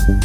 Hello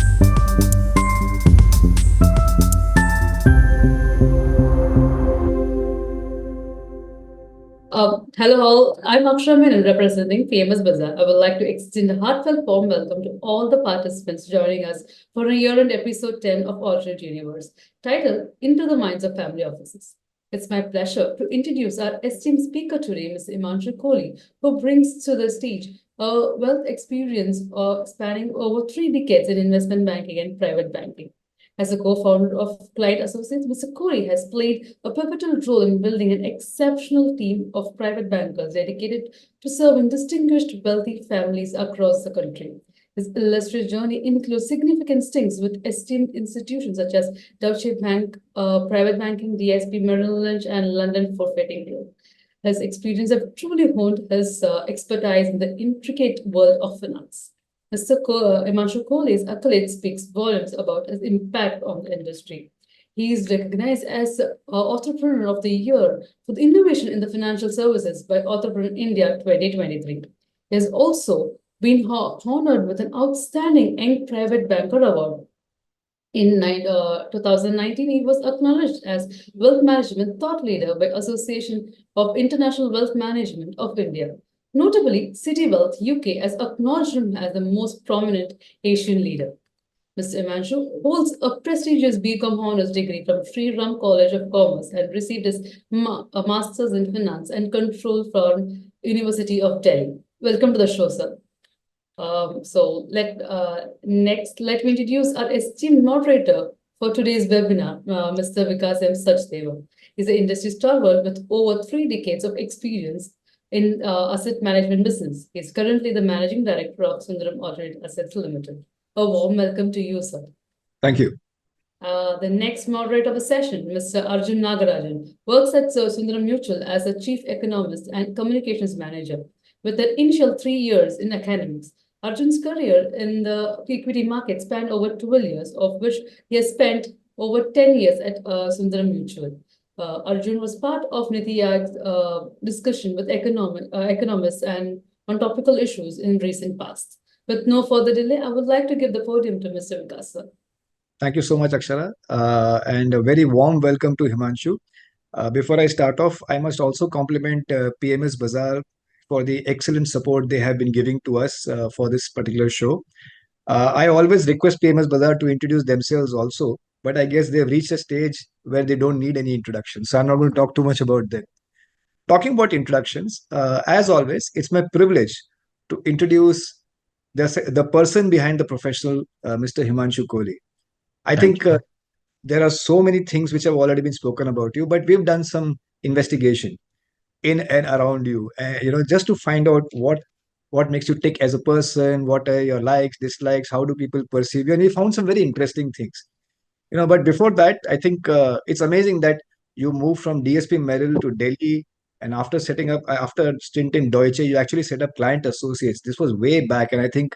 all, I'm Akshara Menon representing Famous Bazaar. I would like to extend a heartfelt warm welcome to all the participants joining us for a year-end episode 10 of Alternate Universe, titled Into the Minds of Family Offices. It's my pleasure to introduce our esteemed speaker today, Mr. Himanshu Kholi, who brings to the stage a wealth experience spanning over 3 decades in investment banking and private banking. As a co-founder of Clyde Associates, Mr. Khoury has played a pivotal role in building an exceptional team of private bankers dedicated to serving distinguished wealthy families across the country. His illustrious journey includes significant stints with esteemed institutions such as Deutsche Bank Private Banking, DSP Merrill Lynch, and London Forfaiting Group. His experience have truly honed his expertise in the intricate world of finance. Mr. Himanshu Kohli's accolade speaks volumes about his impact on the industry. He is recognized as Entrepreneur of the Year for the innovation in the financial services by Entrepreneur India 2023. He has also been honored with an outstanding Young Private Banker Award. In 2019, he was acknowledged as Wealth Management Thought Leader by Association of International Wealth Management of India. Notably, City Wealth UK has acknowledged him as the most prominent Asian leader. Mr. Himanshu holds a prestigious BCom Honours degree from Sri Ram College of Commerce and received his Masters in Finance and Control from University of Delhi. Welcome to the show, sir. Next, let me introduce our esteemed moderator for today's webinar, Mr. Vikaas M Sachdeva. He's an industry stalwart with over 3 decades of experience in asset management business. He's currently the managing director of Sundaram Alternate Assets Limited. A warm welcome to you, sir. Thank you. The next moderator of the session, Mr. Arjun Nagarajan, works at Sundaram Mutual as a chief economist and communications manager. With an initial 3 years in academics, Arjun's career in the equity market spanned over 12 years, of which he has spent over 10 years at Sundaram Mutual. Arjun was part of NITI Aayog's discussion with economists and on topical issues in recent past. With no further delay, I would like to give the podium to Mr. Vikaas, sir. Thank you so much, Akshara, and a very warm welcome to Himanshu. Before I start off, I must also compliment PMS Bazaar for the excellent support they have been giving to us for this particular show. I always request PMS Bazaar to introduce themselves also, but I guess they've reached a stage where they don't need any introduction, so I'm not going to talk too much about them. Talking about introductions, as always, it's my privilege to introduce the person behind the professional, Mr. Himanshu Kohli. I think there are so many things which have already been spoken about you, but we've done some investigation in and around you, just to find out what makes you tick as a person, what are your likes, dislikes, how do people perceive you, and we found some very interesting things. But before that, I think it's amazing that you moved from DSP Merrill to Delhi, and after setting up, after stint in Deutsche, you actually set up Client Associates. This was way back, and I think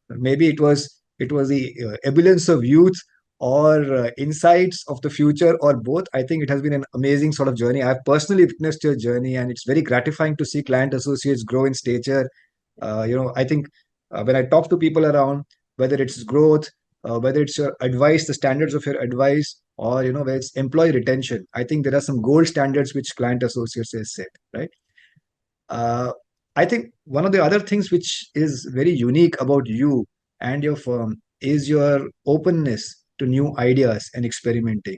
maybe it was the ebullience of youth or insights of the future or both. I think it has been an amazing sort of journey. I've personally witnessed your journey, and it's very gratifying to see Client Associates grow in stature. I think when I talk to people around, whether it's growth, whether it's your advice, the standards of your advice, or whether it's employee retention, I think there are some gold standards which Client Associates has set, right? I think one of the other things which is very unique about you and your firm is your openness to new ideas and experimenting.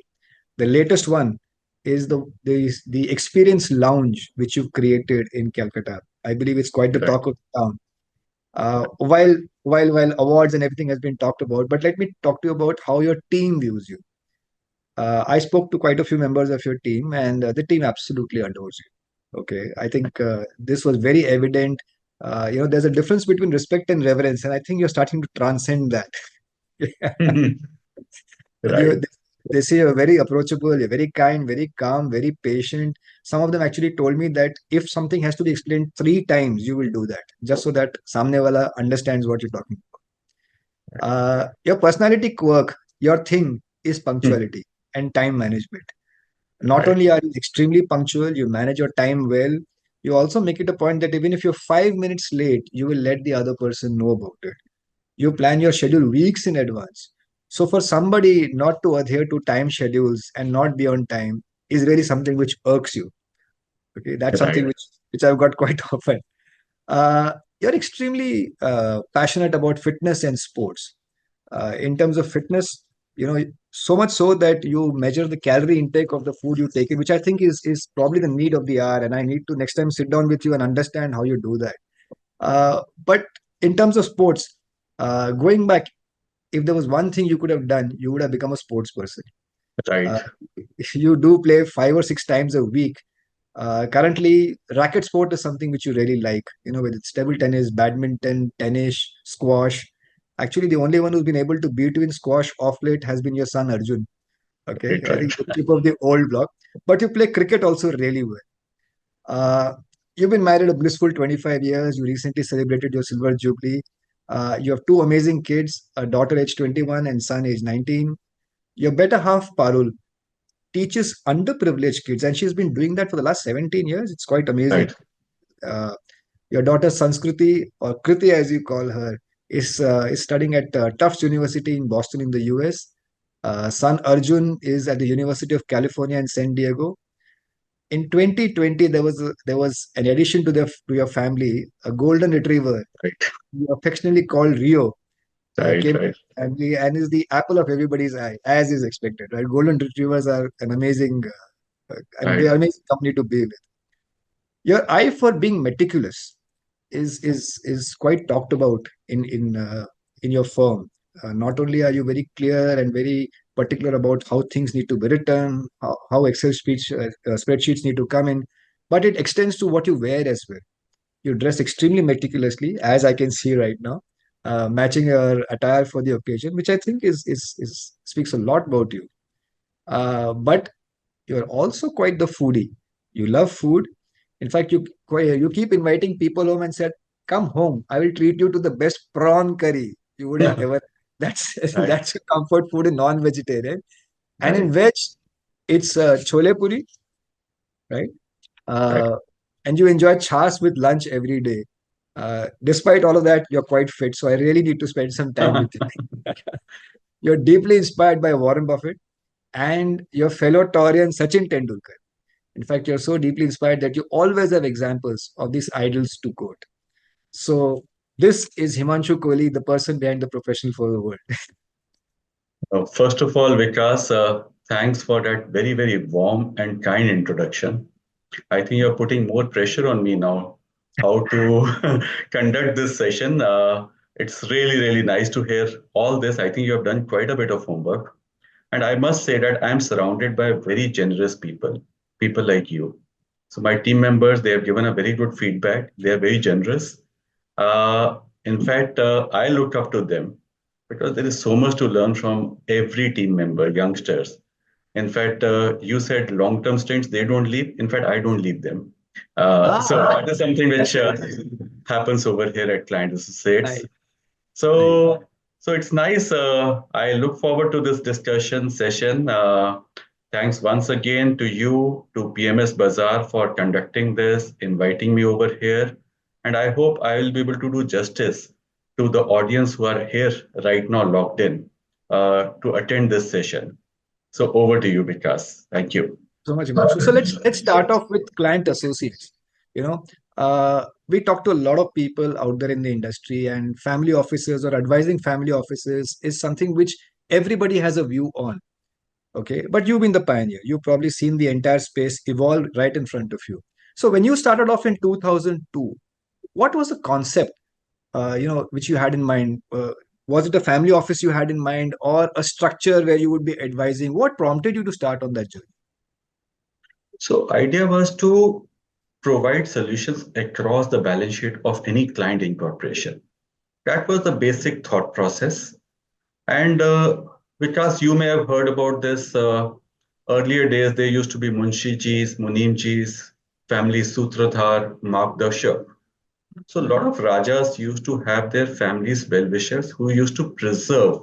The latest one is the experience lounge which you've created in Calcutta. I believe it's quite the talk of the town. While awards and everything has been talked about, but let me talk to you about how your team views you. I spoke to quite a few members of your team, and the team absolutely adores you. Okay, I think this was very evident. There's a difference between respect and reverence, and I think you're starting to transcend that. Right. They say you're very approachable, you're very kind, very calm, very patient. Some of them actually told me that if something has to be explained 3 times, you will do that, just so that samne wala understands what you're talking about. Your personality quirk, your thing is punctuality and time management. Not Right. only are you extremely punctual, you manage your time well, you also make it a point that even if you're 5 minutes late, you will let the other person know about it. You plan your schedule weeks in advance. So for somebody not to adhere to time schedules and not be on time is really something which irks you. Okay, that's something Right. which I've got quite often. You're extremely passionate about fitness and sports. In terms of fitness, so much so that you measure the calorie intake of the food you take in, which I think is probably the need of the hour. And I need to next time sit down with you and understand how you do that. But in terms of sports, going back, if there was one thing you could have done, you would have become a sports person. Uh, Right. you do play 5 or 6 times a week. Currently, racket sport is something which you really like, whether it's table tennis, badminton, tennis, squash. Actually, the only one who's been able to beat you in squash off late has been your son Arjun. Okay, Right. I Right. think the tip of the old block. But you play cricket also really well. Uh, you've been married a blissful 25 years. You recently celebrated your silver jubilee. You have two amazing kids, a daughter age 21 and son age 19. Your better half, Parul, teaches underprivileged kids, and she's been doing that for the last 17 years. It's quite amazing. Right. Uh, your daughter Sanskriti, or Kriti as you call her, is studying at Tufts University in Boston in the US. Son Arjun is at the University of California in San Diego. In 2020, there was an addition to your family, a golden retriever, Right. affectionately called Rio, Right. came to Right. the family and is the apple of everybody's eye, as is expected. Right, golden retrievers are an amazing, and they Right. are amazing company to be with. Your eye for being meticulous is quite talked about in your firm. Not only are you very clear and very particular about how things need to be written, how spreadsheets need to come in, but it extends to what you wear as well. You dress extremely meticulously, as I can see right now, matching your attire for the occasion, which I think is speaks a lot about you. But you're also quite the foodie. You love food. In fact, you keep inviting people home and said, "Come home. I will treat you to the best prawn curry you would have ever." That's Right. that's your comfort food in non-vegetarian. And in Right. veg, it's chole puri, right? Right. Uh, and you enjoy chas with lunch every day. Despite all of that, you're quite fit. So I really need to spend some time with you. You're deeply inspired by Warren Buffett and your fellow Taurian Sachin Tendulkar. In fact, you're so deeply inspired that you always have examples of these idols to quote. So this is Himanshu Kohli, the person behind the professional for the world. First of all, Vikas, thanks for that very, very warm and kind introduction. I think you're putting more pressure on me now how to conduct this session. It's really, really nice to hear all this. I think you have done quite a bit of homework. And I must say that I'm surrounded by very generous people, people like you. So my team members, they have given a very good feedback. They are very generous. In fact, I look up to them because there is so much to learn from every team member, youngsters. In fact, you said long-term stints, they don't leave. In fact, I don't leave them. So Ah, that is something which that's happens over here at Client Associates. nice. Nice. So it's nice. I look forward to this discussion session. Thanks once again to you, to PMS Bazaar for conducting this, inviting me over here. And I hope I will be able to do justice to the audience who are here right now logged in to attend this session. So over to you, Vikas. Thank you. So much, Himanshu. So let's start off with client associates. You know, we talk to a lot of people out there in the industry, and family offices or advising family offices is something which everybody has a view on. Okay, but you've been the pioneer. You've probably seen the entire space evolve right in front of you. So when you started off in 2002, what was the concept, which you had in mind? Was it a family office you had in mind, or a structure where you would be advising? What prompted you to start on that journey? So idea was to provide solutions across the balance sheet of any client incorporation. That was the basic thought process. And because you may have heard about this, earlier days, there used to be Munshijis, Munimjis, family Sutradhar, Margdarshak. So a lot of Rajas used to have their families well-wishers who used to preserve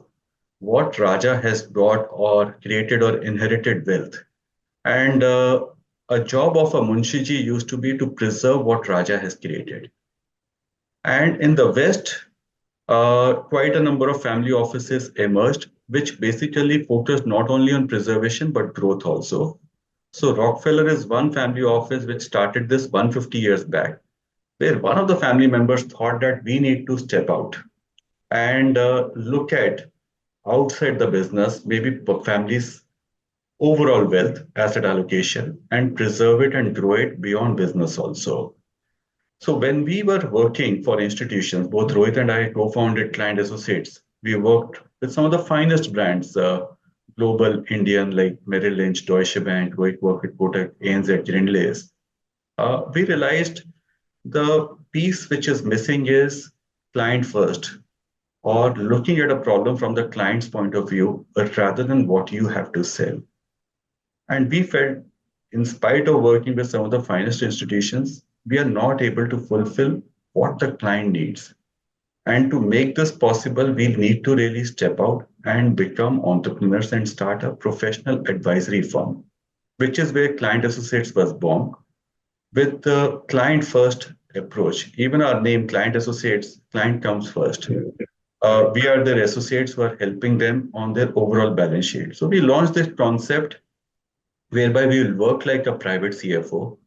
what Raja has brought or created or inherited wealth. And a job of a Munshiji used to be to preserve what Raja has created. And in the West, quite a number of family offices emerged, which basically focused not only on preservation but growth also. So Rockefeller is one family office which started this 150 years back, where one of the family members thought that we need to step out and look at outside the business, maybe families' overall wealth, asset allocation, and preserve it and grow it beyond business also. So when we were working for institutions, both Rohit and I co-founded Client Associates. We worked with some of the finest brands, global Indian like Merrill Lynch, Deutsche Bank. Rohit worked with Kotak, ANZ, Grindlays. We realized the piece which is missing is client first, or looking at a problem from the client's point of view, rather than what you have to sell. And we felt, in spite of working with some of the finest institutions, we are not able to fulfill what the client needs. And to make this possible, we need to really step out and become entrepreneurs and start a professional advisory firm, which is where Client Associates was born with the client first approach. Even our name, Client Associates, client comes first. We are their associates who are helping them on their overall balance sheet. So we launched this concept whereby we will work like a private CFO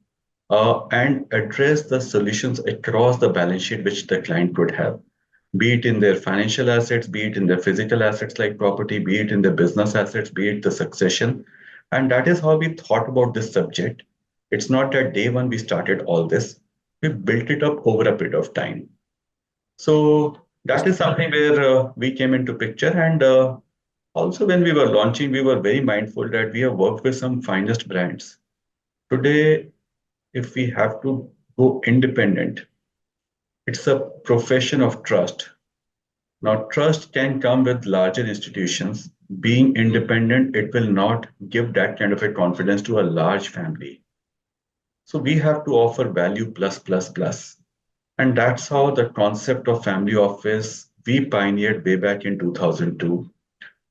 and address the solutions across the balance sheet which the client could have, be it in their financial assets, be it in their physical assets like property, be it in their business assets, be it the succession. And that is how we thought about this subject. It's not that day one we started all this, we built it up over a period of time. So that is something where we came into picture. And also when we were launching, we were very mindful that we have worked with some finest brands. Today, if we have to go independent, it's a profession of trust. Now, trust can come with larger institutions. Being independent, it will not give that kind of a confidence to a large family. So we have to offer value plus, plus, plus. And that's how the concept of family office we pioneered way back in 2002.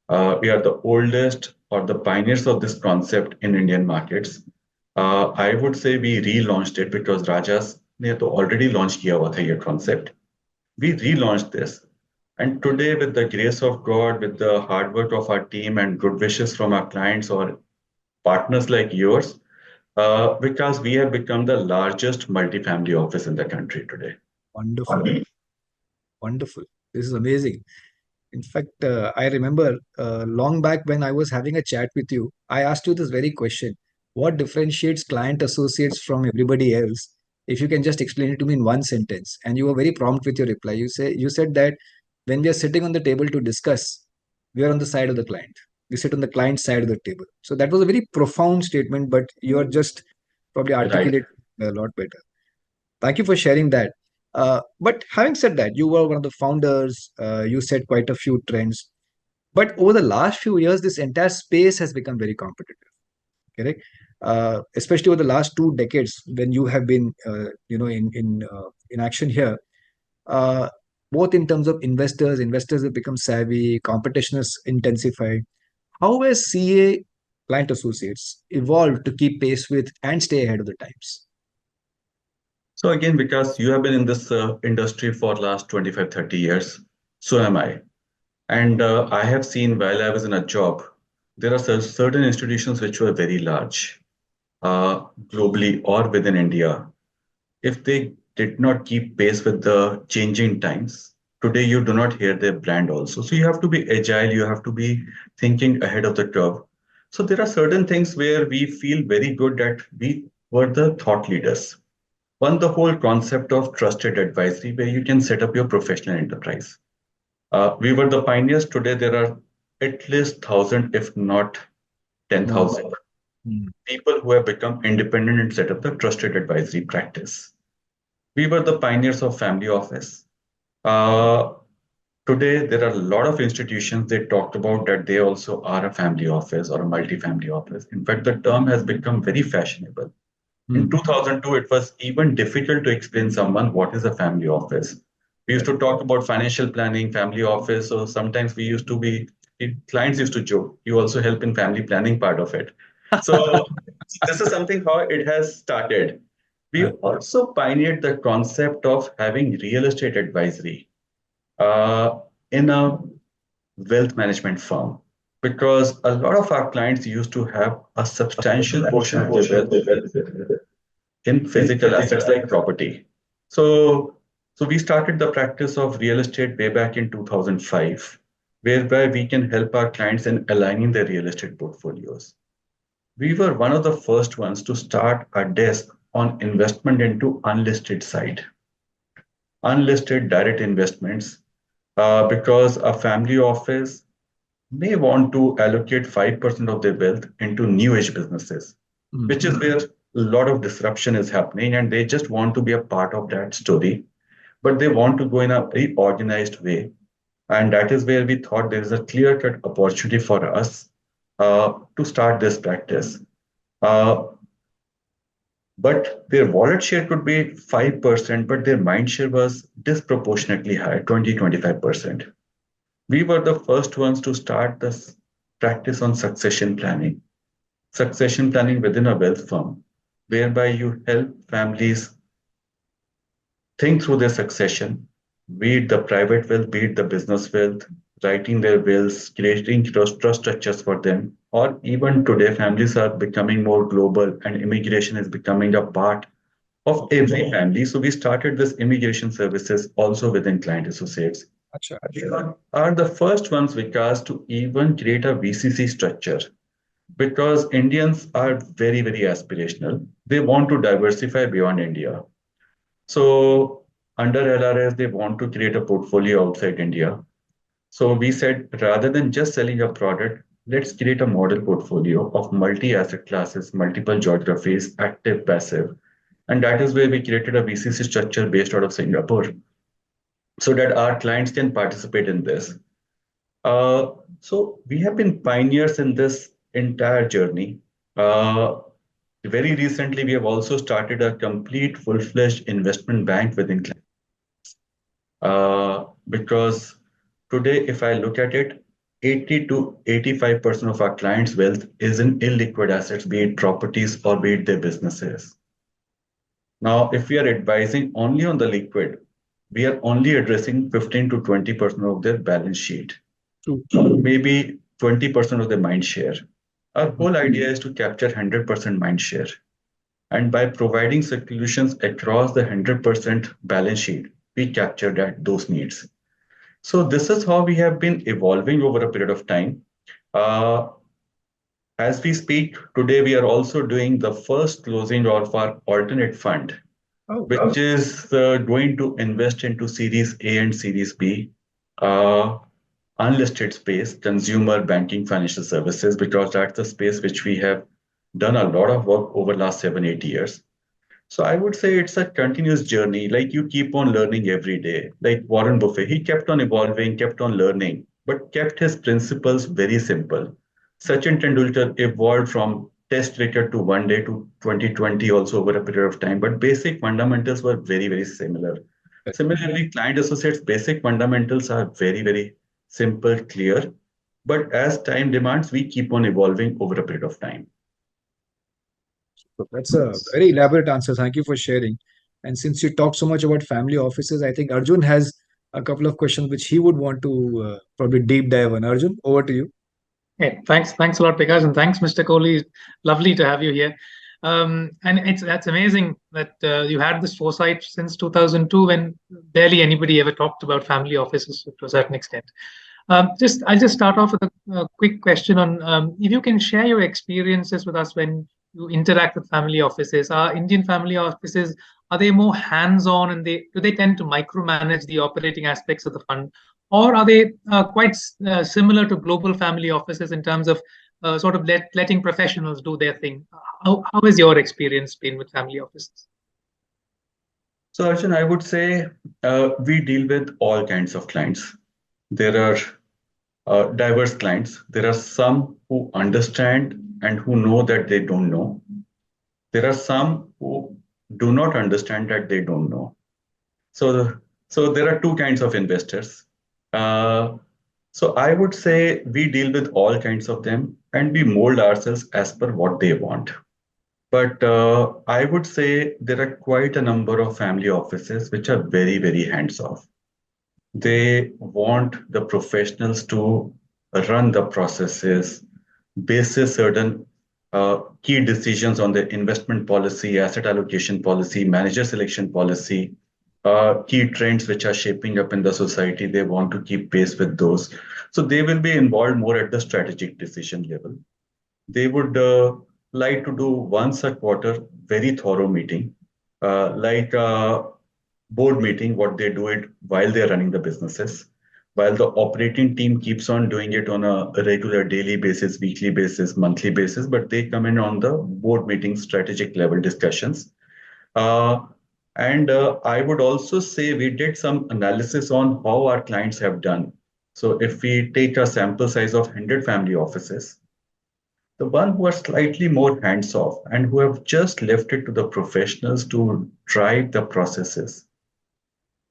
We are the oldest or the pioneers of this concept in Indian markets. I would say we relaunched it because Rajas they had already launched 𝐀𝐤𝐴 concept. We relaunched this. And today, with the grace of God, with the hard work of our team and good wishes from our clients or partners like yours, because we have become the largest multifamily office in the country today. Wonderful. Wonderful. This is amazing. In fact, I remember long back when I was having a chat with you, I asked you this very question. What differentiates client associates from everybody else? If you can just explain it to me in one sentence. And you were very prompt with your reply. You said that when we are sitting on the table to discuss, we are on the side of the client. We sit on the client side of the table. So that was a very profound statement, but you are just probably Right. articulating a lot better. Thank you for sharing that. But having said that, you were one of the founders. You set quite a few trends. But over the last few years, this entire space has become very competitive. Correct? Especially over the last 2 decades, when you have been, in action here. Uh, Both in terms of investors have become savvy, competition has intensified. How has CA client associates evolved to keep pace with and stay ahead of the times? So again, because you have been in this industry for last 25, 30 years, so am I. And I have seen while I was in a job, there are certain institutions which were very large, globally or within India. If they did not keep pace with the changing times, today you do not hear their brand also. So you have to be agile, you have to be thinking ahead of the curve. So there are certain things where we feel very good that we were the thought leaders. One, the whole concept of trusted advisory, where you can set up your professional enterprise. We were the pioneers. Today, there are at least 1,000, if not 10,000 Mm. people who have become independent and set up the trusted advisory practice. We were the pioneers of family office. Uh, Today, there are a lot of institutions they talked about that they also are a family office or a multi-family office. In fact, the term has become very fashionable. In Mm. 2002, it was even difficult to explain someone what is a family office. We used to talk about financial planning, family office. So sometimes we used to be, clients used to joke, you also help in family planning part of it. So this is something how it has started. We Uh, also pioneered the concept of having real estate advisory. uh, in a wealth management firm, because a lot of our clients used to have a substantial portion of their wealth in physical assets like property. So, so we started the practice of real estate way back in 2005, whereby we can help our clients in aligning their real estate portfolios. We were one of the first ones to start a desk on investment into unlisted side, unlisted direct investments, because a family office may want to allocate 5% of their wealth into new age businesses, which is where a lot of disruption is happening, and they just want to be a part of that story, but they want to go in a very organized way. And that is where we thought there is a clear cut opportunity for us to start this practice. Uh, but their wallet share could be 5%, but their mind share was disproportionately high, 20-25%. We were the first ones to start this practice on succession planning within a wealth firm, whereby you help families think through their succession, be it the private wealth, be it the business wealth, writing their wills, creating trust structures for them. Or even today, families are becoming more global and immigration is becoming a part of every family. So we started this immigration services also within client associates. Acha. We are the first ones, Vikas, to even create a VCC structure, because Indians are very, very aspirational. They want to diversify beyond India. So under LRS, they want to create a portfolio outside India. So we said, rather than just selling a product, let's create a model portfolio of multi-asset classes, multiple geographies, active, passive. And that is where we created a VCC structure based out of Singapore, so that our clients can participate in this. So we have been pioneers in this entire journey. Uh, Very recently, we have also started a complete full-fledged investment bank within clients. Because today, if I look at it, 80 to 85% of our clients' wealth is in illiquid assets, be it properties or be it their businesses. Now, if we are advising only on the liquid, we are only addressing 15 to 20% of their balance sheet, True. maybe 20% of their mind share. Our whole idea is to capture 100% mind share. And by providing solutions across the 100% balance sheet, we capture those needs. So this is how we have been evolving over a period of time. Uh, as we speak today, we are also doing the first closing of our alternate fund, Oh, which is going to invest into Series A and Series B, uh, unlisted space, consumer banking financial services, because that's the space which we have done a lot of work over last 7-8 years. So I would say it's a continuous journey. Like you keep on learning every day. Like Warren Buffett, he kept on evolving, kept on learning, but kept his principles very simple. Sachin Tendulkar evolved from test cricket to one day to 2020 also over a period of time, but basic fundamentals were very, very similar. Similarly, client associates' basic fundamentals are very, very simple, clear. But as time demands, we keep on evolving over a period of time. that's a very elaborate answer. Thank you for sharing. And since you talked so much about family offices, I think Arjun has a couple of questions which he would want to probably deep dive on. Arjun, over to you. Hey, thanks a lot, Vikaas, and thanks, Mr. Kohli. Lovely to have you here. And that's amazing that you had this foresight since 2002, when barely anybody ever talked about family offices to a certain extent. I'll just start off with a quick question on if you can share your experiences with us when you interact with family offices. Are Indian family offices, are they more hands-on, and do they tend to micromanage the operating aspects of the fund, or are they quite similar to global family offices in terms of sort of letting professionals do their thing? How has your experience been with family offices? So, Arjun, I would say we deal with all kinds of clients. There are diverse clients. There are some who understand and who know that they don't know. There are some who do not understand that they don't know. So, so there are two kinds of investors. Uh, so I would say we deal with all kinds of them and we mold ourselves as per what they want. But I would say there are quite a number of family offices which are very, very hands off. They want the professionals to run the processes, basis certain key decisions on the investment policy, asset allocation policy, manager selection policy, key trends which are shaping up in the society. They want to keep pace with those. So they will be involved more at the strategic decision level. They would like to do once a quarter very thorough meeting, like board meeting, what they do it while they're running the businesses, while the operating team keeps on doing it on a regular daily basis, weekly basis, monthly basis, but they come in on the board meeting strategic level discussions. Uh, and I would also say we did some analysis on how our clients have done. So if we take a sample size of 100 family offices, the one who are slightly more hands-off and who have just left it to the professionals to drive the processes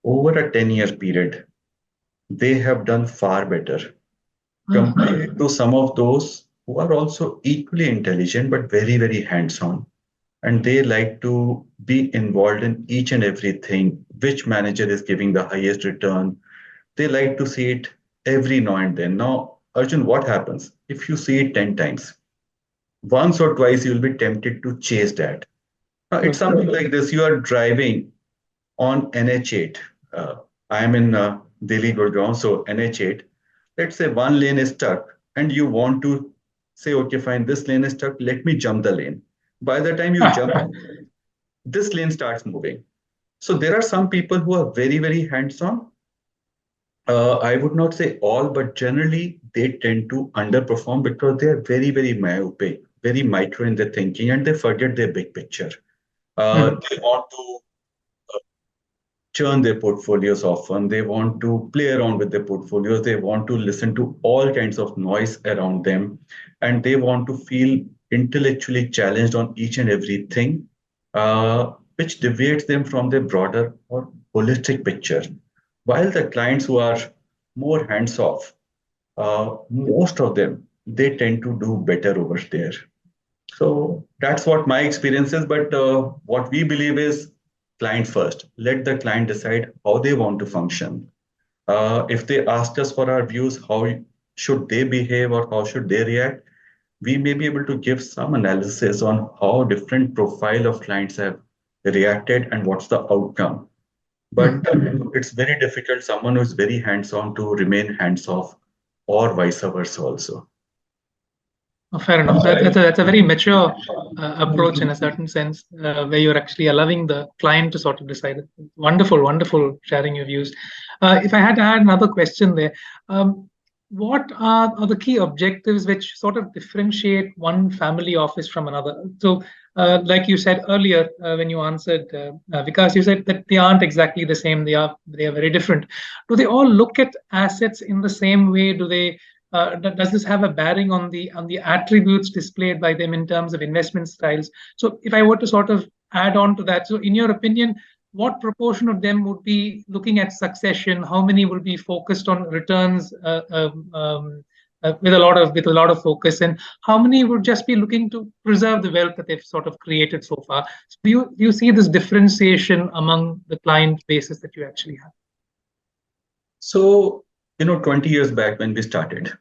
over a 10-year period, they have done far better compared to some of those who are also equally intelligent but very, very hands-on. And they like to be involved in each and everything. Which manager is giving the highest return? They like to see it every now and then. Now, Arjun, what happens if you see it 10 times? Once or twice, you'll be tempted to chase that. It's something like this. You are driving on NH8. I am in Delhi, Gurgaon, so NH8. Let's say one lane is stuck and you want to say, okay, fine, this lane is stuck. Let me jump the lane. By the time you jump, this lane starts moving. So there are some people who are very, very hands-on. I would not say all, but generally they tend to underperform because they are very, very myopic, very micro in their thinking, and they forget their big picture. They want to churn their portfolios often. They want to play around with their portfolios. They want to listen to all kinds of noise around them. And they want to feel intellectually challenged on each and everything, which deviates them from their broader or holistic picture. While the clients who are more hands off, most of them, they tend to do better over there. So that's what my experience is. But what we believe is client first. Let the client decide how they want to function. If they ask us for our views, how should they behave or how should they react, we may be able to give some analysis on how different profile of clients have reacted and what's the outcome. But it's very difficult, someone who's very hands-on to remain hands-off or vice versa also. Oh, fair enough. That's a very mature approach in a certain sense, where you're actually allowing the client to sort of decide. Wonderful, wonderful sharing your views. If I had to add another question there, what are the key objectives which sort of differentiate one family office from another? So, like you said earlier, when you answered Vikaas, you said that they aren't exactly the same. They are very different. Do they all look at assets in the same way? Do they does this have a bearing on the attributes displayed by them in terms of investment styles? So if I were to sort of add on to that, so in your opinion, what proportion of them would be looking at succession? How many will be focused on returns with a lot of focus, and how many would just be looking to preserve the wealth that they've sort of created so far? So do you see this differentiation among the client bases that you actually have? So 20 years back when we started,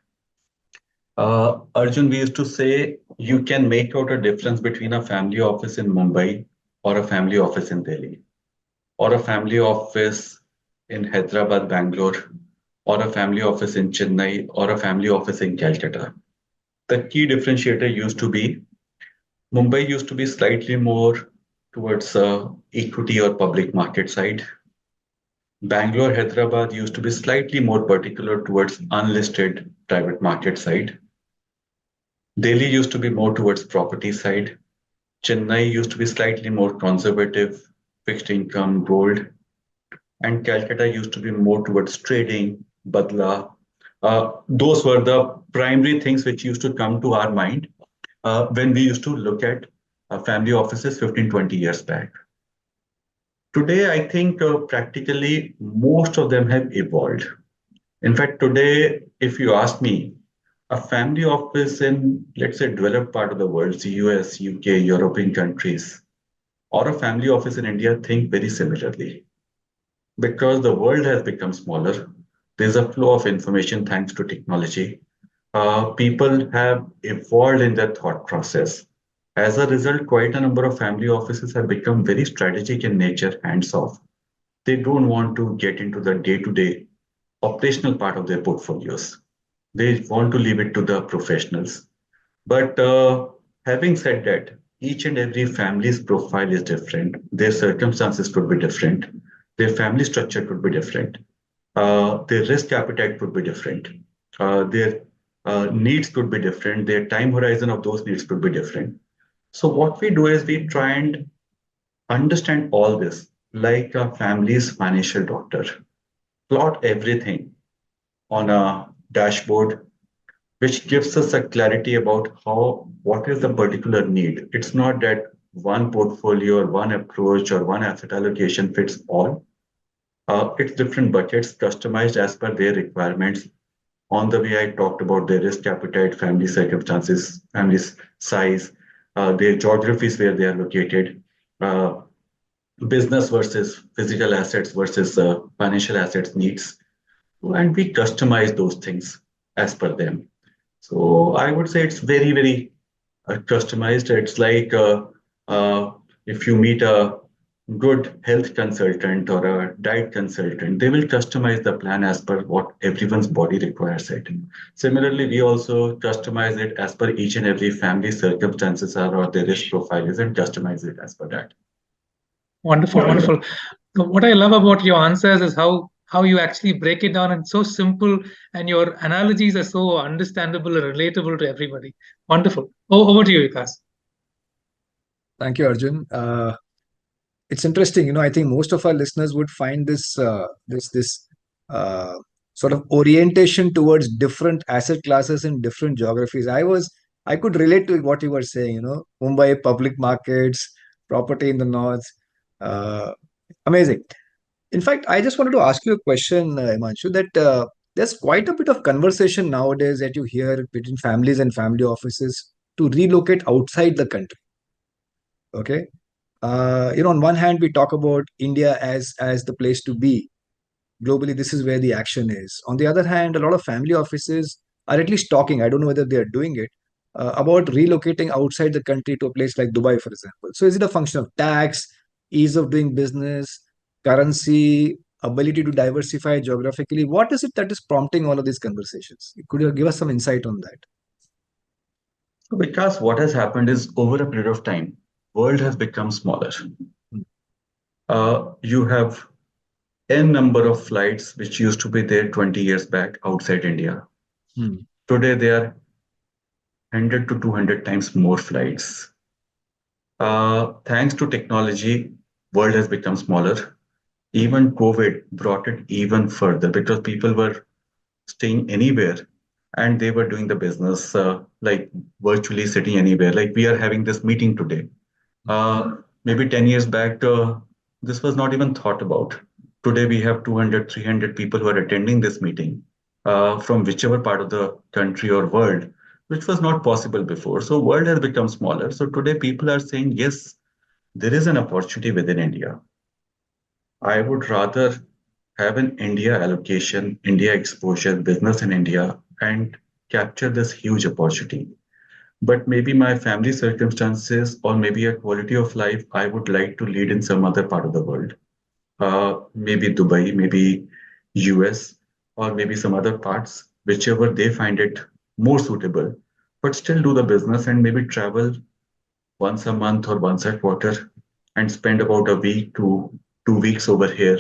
Arjun, we used to say you can make out a difference between a family office in Mumbai or a family office in Delhi, or a family office in Hyderabad, Bangalore, or a family office in Chennai, or a family office in Calcutta. The key differentiator used to be Mumbai used to be slightly more towards equity or public market side. Bangalore, Hyderabad used to be slightly more particular towards unlisted private market side. Delhi used to be more towards property side. Chennai used to be slightly more conservative, fixed income, gold. And Calcutta used to be more towards trading, badla. Those were the primary things which used to come to our mind when we used to look at family offices 15, 20 years back. Today, I think practically most of them have evolved. In fact, today, if you ask me, a family office in, let's say, developed part of the world, the US, UK, European countries, or a family office in India think very similarly. because the world has become smaller. There's a flow of information thanks to technology. People have evolved in their thought process. As a result, quite a number of family offices have become very strategic in nature, hands off. They don't want to get into the day-to-day operational part of their portfolios. They want to leave it to the professionals. But having said that, each and every family's profile is different. Their circumstances could be different. Their family structure could be different. Their risk appetite could be different. Their needs could be different. Their time horizon of those needs could be different. So what we do is we try and understand all this like a family's financial doctor, plot everything on a dashboard which gives us a clarity about what is the particular need. It's not that one portfolio or one approach or one asset allocation fits all. It's different buckets customized as per their requirements. On the way, I talked about their risk appetite, family circumstances, family size, their geographies where they are located, uh, business versus physical assets versus financial assets needs. And we customize those things as per them. So I would say it's very, very customized. It's like uh, if you meet a good health consultant or a diet consultant, they will customize the plan as per what everyone's body requires it. Similarly, we also customize it as per each and every family circumstances are or their risk profile is and customize it as per that. Wonderful, wonderful. What I love about your answers is how you actually break it down and so simple, and your analogies are so understandable and relatable to everybody. Wonderful. Over to you, Vikas. Thank you, Arjun. It's interesting, I think most of our listeners would find this uh, sort of orientation towards different asset classes in different geographies. I could relate to what you were saying, Mumbai public markets, property in the north. Uh, Amazing. In fact, I just wanted to ask you a question, Himanshu, that there's quite a bit of conversation nowadays that you hear between families and family offices to relocate outside the country. Okay. On one hand, we talk about India as the place to be. Globally, this is where the action is. On the other hand, a lot of family offices are at least talking. I don't know whether they are doing it about relocating outside the country to a place like Dubai, for example. So, is it a function of tax, ease of doing business, currency, ability to diversify geographically? What is it that is prompting all of these conversations? Could you give us some insight on that? Because what has happened is over a period of time, world has become smaller. You have n number of flights which used to be there 20 years back outside India. Today there are 100 to 200 times more flights. Thanks to technology, world has become smaller. Even COVID brought it even further because people were staying anywhere and they were doing the business like virtually sitting anywhere. Like we are having this meeting today. Maybe 10 years back, this was not even thought about. Today we have 200, 300 people who are attending this meeting from whichever part of the country or world, which was not possible before. So world has become smaller. So today people are saying, yes, there is an opportunity within India. I would rather have an India allocation, India exposure, business in India, and capture this huge opportunity. But maybe my family circumstances or maybe a quality of life, I would like to lead in some other part of the world. Maybe Dubai, maybe US, or maybe some other parts, whichever they find it more suitable, but still do the business and maybe travel once a month or once a quarter and spend about a week to 2 weeks over here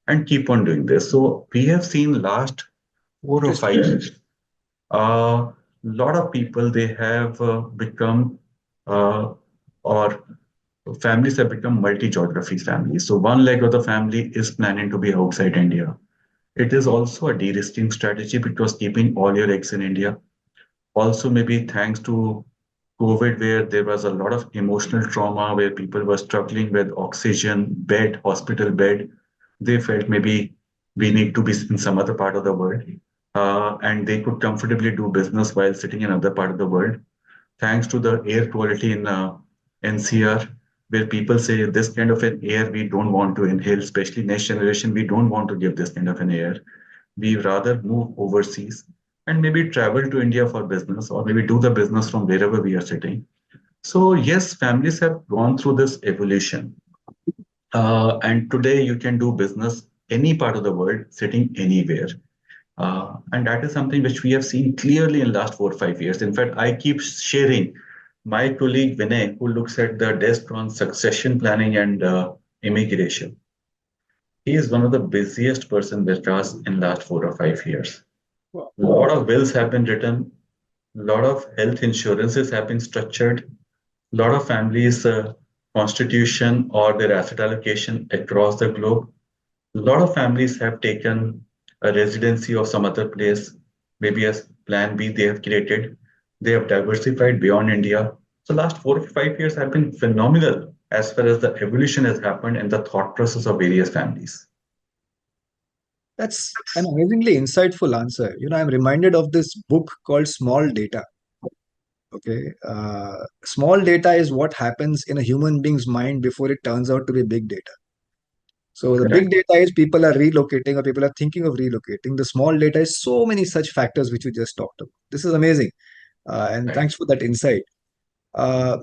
and keep on doing this. So we have seen last 4 or 5 years, a lot of people they have become or families have become multi-geography families. So one leg of the family is planning to be outside India. It is also a de-risking strategy because keeping all your eggs in India. Also, maybe thanks to COVID, where there was a lot of emotional trauma, where people were struggling with oxygen, bed, hospital bed, they felt maybe we need to be in some other part of the world. And they could comfortably do business while sitting in another part of the world. Thanks to the air quality in NCR, where people say this kind of an air we don't want to inhale, especially next generation, we don't want to give this kind of an air. We rather move overseas and maybe travel to India for business, or maybe do the business from wherever we are sitting. So yes, families have gone through this evolution. And today you can do business any part of the world, sitting anywhere. And that is something which we have seen clearly in last 4 or 5 years. In fact, I keep sharing my colleague Vinay, who looks at the desk on succession planning and immigration. He is one of the busiest person with us in last 4 or 5 years. Wow. A lot of wills have been written, a lot of health insurances have been structured, a lot of families' constitution or their asset allocation across the globe. A lot of families have taken a residency of some other place, maybe as plan B they have created. They have diversified beyond India. So last 4 or 5 years have been phenomenal as far as the evolution has happened in the thought process of various families. That's an amazingly insightful answer. I'm reminded of this book called Small Data. Okay. Small data is what happens in a human being's mind before it turns out to be big data. So the big data is people are relocating or people are thinking of relocating. The small data is so many such factors which you just talked about. This is amazing. And Right. thanks for that insight.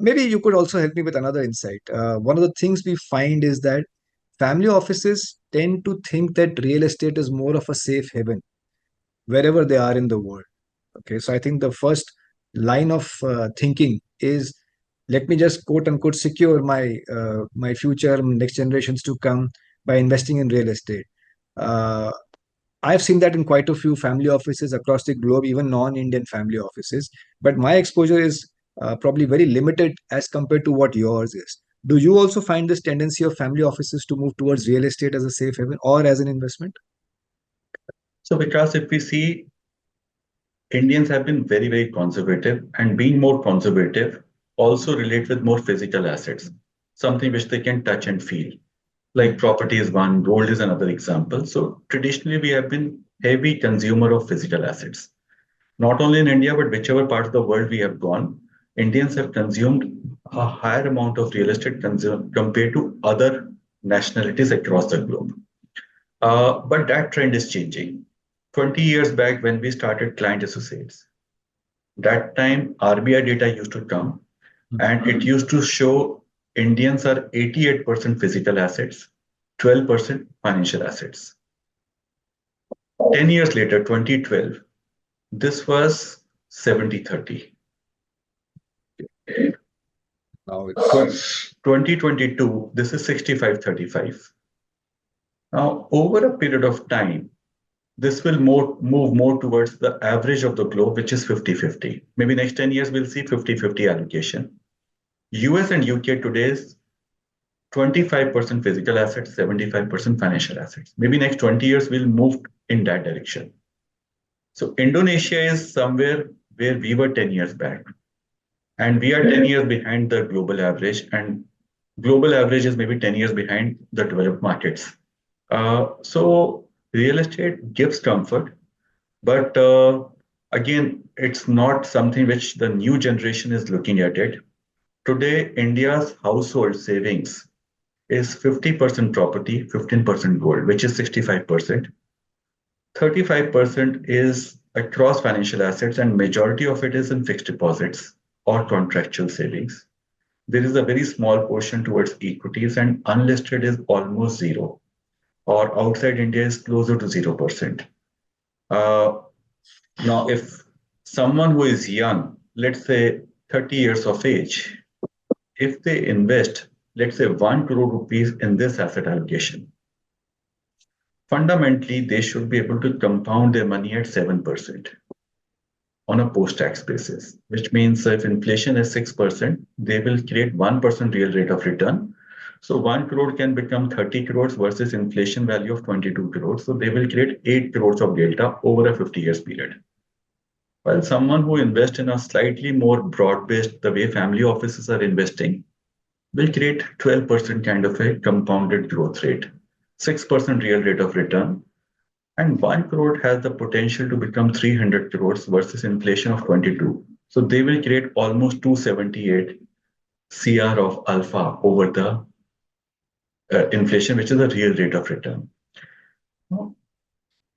Maybe you could also help me with another insight. One of the things we find is that family offices tend to think that real estate is more of a safe haven wherever they are in the world. Okay, so I think the first line of thinking is, let me just quote unquote secure my future, next generations to come by investing in real estate. Uh, I've seen that in quite a few family offices across the globe, even non-Indian family offices. But my exposure is probably very limited as compared to what yours is. Do you also find this tendency of family offices to move towards real estate as a safe haven or as an investment? So because if we see, Indians have been very, very conservative, and being more conservative also relate with more physical assets, something which they can touch and feel. Like property is one, gold is another example. So traditionally, we have been heavy consumer of physical assets. Not only in India, but whichever part of the world we have gone, Indians have consumed a higher amount of real estate compared to other nationalities across the globe. But that trend is changing. 20 years back, when we started client associates, that time RBI data used to come, and it used to show Indians are 88% physical assets, 12% financial assets. 10 years later, 2012, this was 70-30. Now it's 2022, this is 65-35. Now, over a period of time, this will move more towards the average of the globe, which is 50-50. Maybe next 10 years, we'll see 50-50 allocation. US and UK today is 25% physical assets, 75% financial assets. Maybe next 20 years, we'll move in that direction. So Indonesia is somewhere where we were 10 years back. And we are 10 years behind the global average. And global average is maybe 10 years behind the developed markets. So real estate gives comfort, but again, it's not something which the new generation is looking at it. Today, India's household savings is 50% property, 15% gold, which is 65%. 35% is across financial assets, and majority of it is in fixed deposits or contractual savings. There is a very small portion towards equities, and unlisted is almost zero, or outside India is closer to 0%. Now, if someone who is young, let's say 30 years of age, if they invest, let's say 1 crore rupees in this asset allocation, fundamentally, they should be able to compound their money at 7% on a post-tax basis, which means if inflation is 6%, they will create 1% real rate of return. So 1 crore can become 30 crores versus inflation value of 22 crores. So they will create 8 crores of delta over a 50 years period. While someone who invests in a slightly more broad-based, the way family offices are investing, will create 12% kind of a compounded growth rate, 6% real rate of return, and 1 crore has the potential to become 300 crores versus inflation of 22. So they will create almost 278, CR of alpha over the inflation, which is the real rate of return. Now,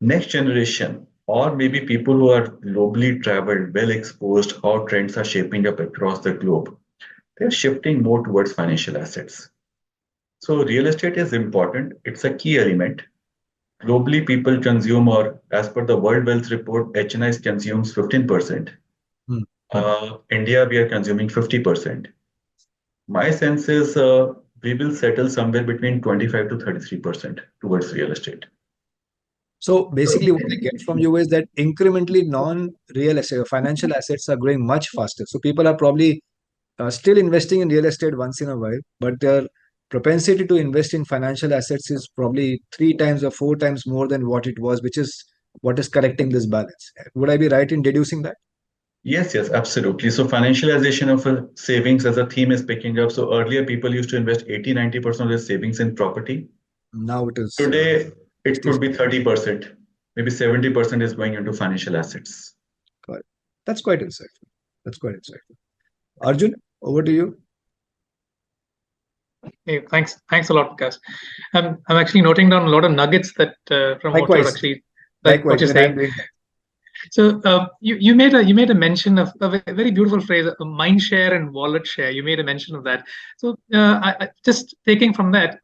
next generation, or maybe people who are globally traveled, well exposed, how trends are shaping up across the globe, they're shifting more towards financial assets. So real estate is important. It's a key element. Globally, people consume, or as per the World Wealth Report, HNIs consumes 15%. Hmm. India, we are consuming 50%. My sense is we will settle somewhere between 25 to 33% towards real estate. So basically, what I get from you is that incrementally non-real estate, financial assets are growing much faster. So people are probably still investing in real estate once in a while, but their propensity to invest in financial assets is probably 3 times or 4 times more than what it was, which is what is correcting this balance. Would I be right in deducing that? Yes, yes, absolutely. So financialization of savings as a theme is picking up. So earlier people used to invest 80-90% of their savings in property. Now it is. Today it 60. could be 30%, maybe 70% is going into financial assets. Got it. That's quite insightful. That's quite insightful. Arjun, over to you. Hey, thanks a lot, Vikaas. I'm actually noting down a lot of nuggets that from what you're Likewise. actually Likewise, what you're when I'm saying. doing that. So you made a mention of a very beautiful phrase, mind share and wallet share. You made a mention of that. So just taking from that,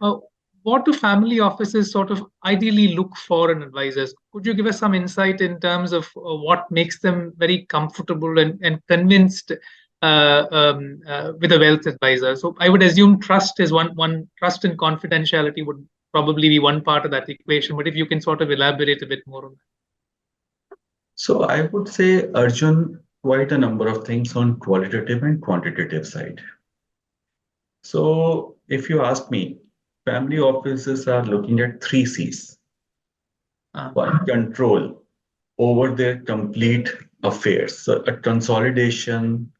what do family offices sort of ideally look for in advisors? Could you give us some insight in terms of what makes them very comfortable and convinced with a wealth advisor? So I would assume trust is one trust and confidentiality would probably be one part of that equation. But if you can sort of elaborate a bit more on that. So I would say, Arjun, quite a number of things on qualitative and quantitative side. So if you ask me, family offices are looking at 3 C's. One, control over their complete affairs. So a consolidation,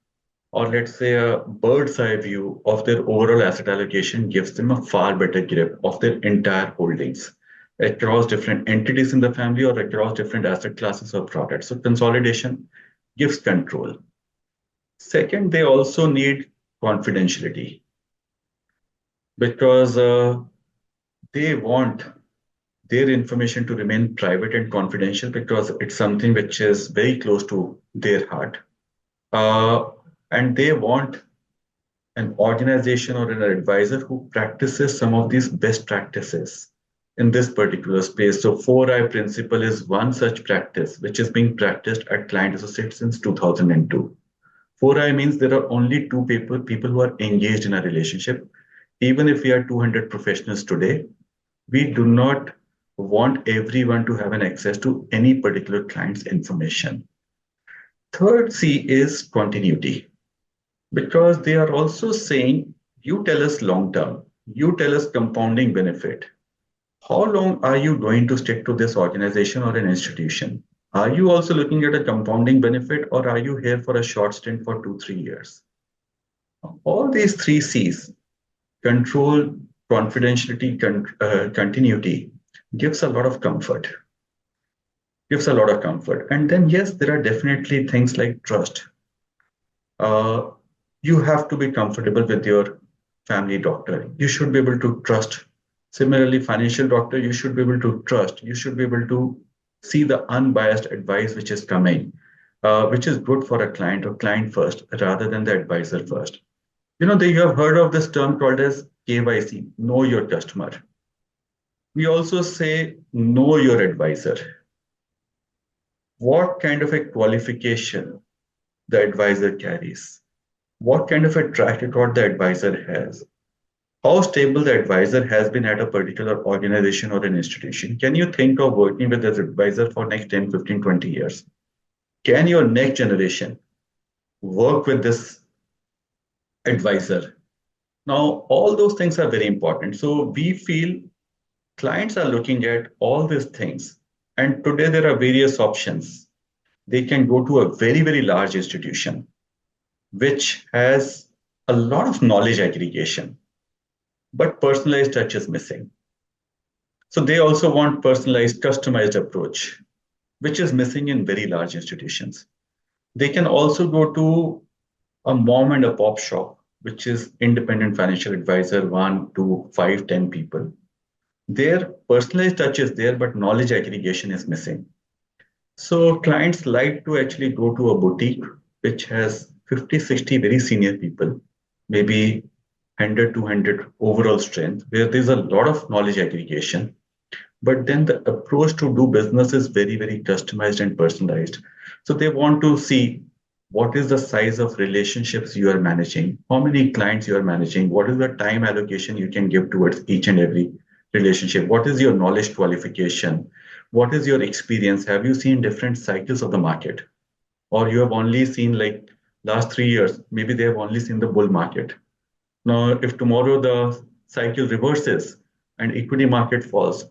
or let's say a bird's eye view of their overall asset allocation gives them a far better grip of their entire holdings across different entities in the family or across different asset classes or products. So consolidation gives control. Second, they also need confidentiality because they want their information to remain private and confidential because it's something which is very close to their heart. And they want an organization or an advisor who practices some of these best practices in this particular space. So 4I principle is one such practice which is being practiced at Client Associates since 2002. 4I means there are only two people who are engaged in a relationship. Even if we are 200 professionals today, we do not want everyone to have an access to any particular client's information. Third C is continuity, because they are also saying, you tell us long term, you tell us compounding benefit. How long are you going to stick to this organization or an institution? Are you also looking at a compounding benefit, or are you here for a short stint for 2-3 years? All these 3 C's, control, confidentiality, continuity, gives a lot of comfort. And then, yes, there are definitely things like trust. You have to be comfortable with your family doctor. You should be able to trust. Similarly, financial doctor, you should be able to trust. You should be able to see the unbiased advice which is coming, which is good for a client or client first rather than the advisor first. You have heard of this term called as KYC, know your customer. We also say know your advisor. What kind of a qualification the advisor carries? What kind of a track record the advisor has? How stable the advisor has been at a particular organization or an institution? Can you think of working with this advisor for next 10, 15, 20 years? Can your next generation work with this advisor? Now, all those things are very important. So we feel clients are looking at all these things. And today there are various options. They can go to a very, very large institution, which has a lot of knowledge aggregation, but personalized touch is missing. So they also want personalized, customized approach, which is missing in very large institutions. They can also go to a mom and a pop shop which is independent financial advisor, 1, 2, 5, 10 people. Their personalized touch is there, but knowledge aggregation is missing. So clients like to actually go to a boutique which has 50, 60 very senior people, maybe 100, 200 overall strength, where there's a lot of knowledge aggregation. But then the approach to do business is very, very customized and personalized. So they want to see what is the size of relationships you are managing, how many clients you are managing, what is the time allocation you can give towards each and every relationship, what is your knowledge qualification, what is your experience, have you seen different cycles of the market, or you have only seen like last 3 years, maybe they have only seen the bull market. Now, if tomorrow the cycle reverses and equity market falls,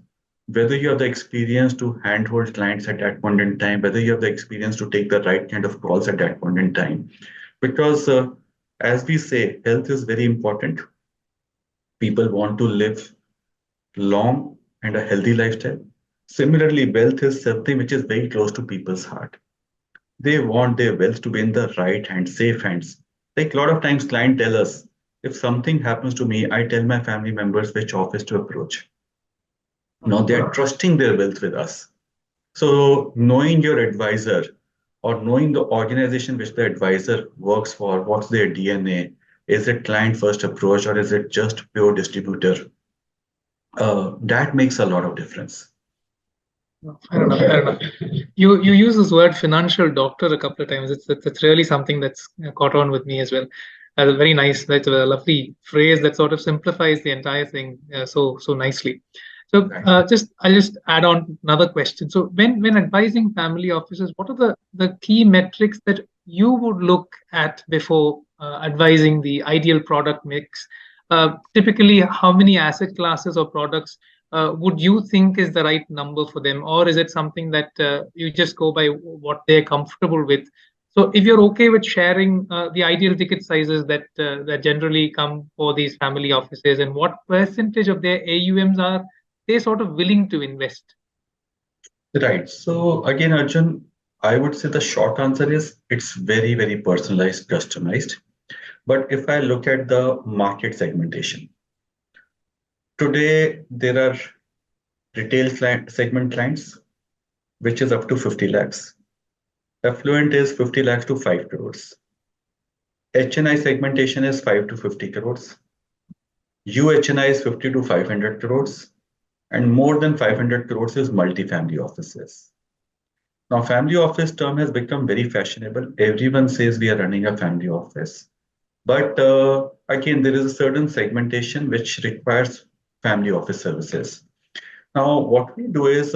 whether you have the experience to handhold clients at that point in time, whether you have the experience to take the right kind of calls at that point in time. Because as we say, health is very important. People want to live long and a healthy lifestyle. Similarly, wealth is something which is very close to people's heart. They want their wealth to be in the right hands, safe hands. Like a lot of times clients tell us, if something happens to me, I tell my family members which office to approach. Now they are trusting their wealth with us. So knowing your advisor or knowing the organization which the advisor works for, what's their DNA, is it client first approach or is it just pure distributor? That makes a lot of difference. Fair enough, fair enough. You use this word financial doctor a couple of times. It's really something that's caught on with me as well. Very nice. That's a lovely phrase that sort of simplifies the entire thing so nicely. So I'll just add on another question. So when advising family offices, what are the key metrics that you would look at before advising the ideal product mix? Typically, how many asset classes or products would you think is the right number for them, or is it something that you just go by what they're comfortable with? So if you're okay with sharing the ideal ticket sizes that generally come for these family offices, and what percentage of their AUMs are they sort of willing to invest? Right. So again, Arjun, I would say the short answer is it's very, very personalized, customized. But if I look at the market segmentation, today there are retail segment clients, which is up to 50 lakhs. Affluent is 50 lakhs to 5 crores. HNI segmentation is 5 to 50 crores. UHNI is 50 to 500 crores. And more than 500 crores is multifamily offices. Now, family office term has become very fashionable. Everyone says we are running a family office. But again, there is a certain segmentation which requires family office services. Now, what we do is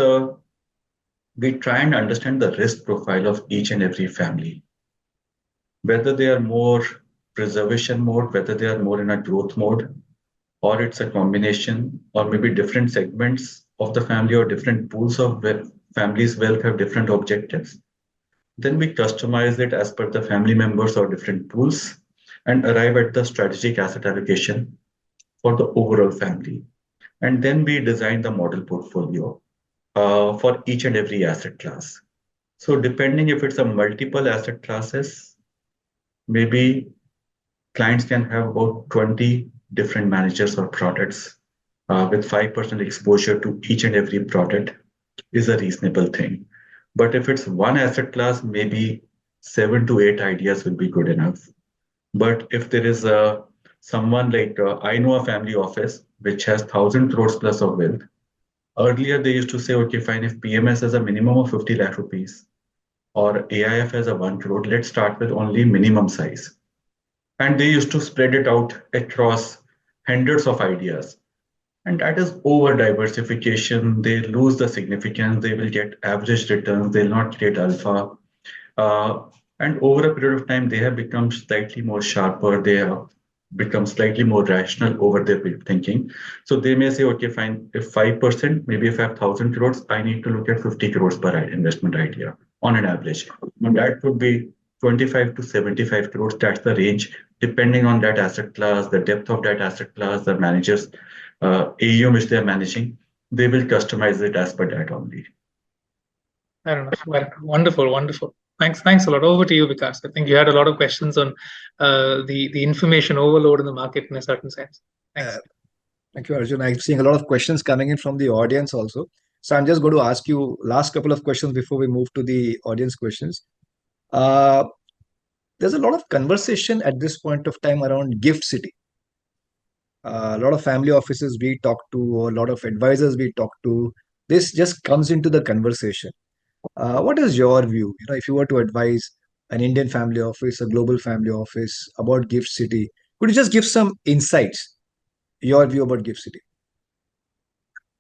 we try and understand the risk profile of each and every family, whether they are more preservation mode, whether they are more in a growth mode, or it's a combination, or maybe different segments of the family or different pools of families' wealth have different objectives. Then we customize it as per the family members or different pools and arrive at the strategic asset allocation for the overall family. And then we design the model portfolio for each and every asset class. So depending if it's a multiple asset classes, maybe clients can have about 20 different managers or products with 5% exposure to each and every product is a reasonable thing. But if it's one asset class, maybe 7 to 8 ideas will be good enough. But if there is someone like I know a family office which has 1,000 crores plus of wealth. Earlier, they used to say, okay, fine, if PMS has a minimum of 50 lakh rupees or AIF has a 1 crore, let's start with only minimum size. And they used to spread it out across hundreds of ideas. And that is over diversification. They lose the significance. They will get average returns. They'll not get alpha. And over a period of time, they have become slightly more sharper. They have become slightly more rational over their thinking. So they may say, okay, fine, if 5%, maybe if I have 1,000 crores, I need to look at 50 crores per investment idea on an average. And that would be 25 to 75 crores. That's the range, depending on that asset class, the depth of that asset class, the managers, AUM which they're managing, they will customize it as per that only. Fair enough. Well, wonderful, wonderful. Thanks a lot. Over to you, Vikas. I think you had a lot of questions on the information overload in the market in a certain sense. Thanks. Thank you, Arjun. I'm seeing a lot of questions coming in from the audience also. So I'm just going to ask you last couple of questions before we move to the audience questions. Uh, there's a lot of conversation at this point of time around gift city. A lot of family offices we talk to, or a lot of advisors we talk to, this just comes into the conversation. What is your view? If you were to advise an Indian family office, a global family office about gift city, could you just give some insights, your view about gift city?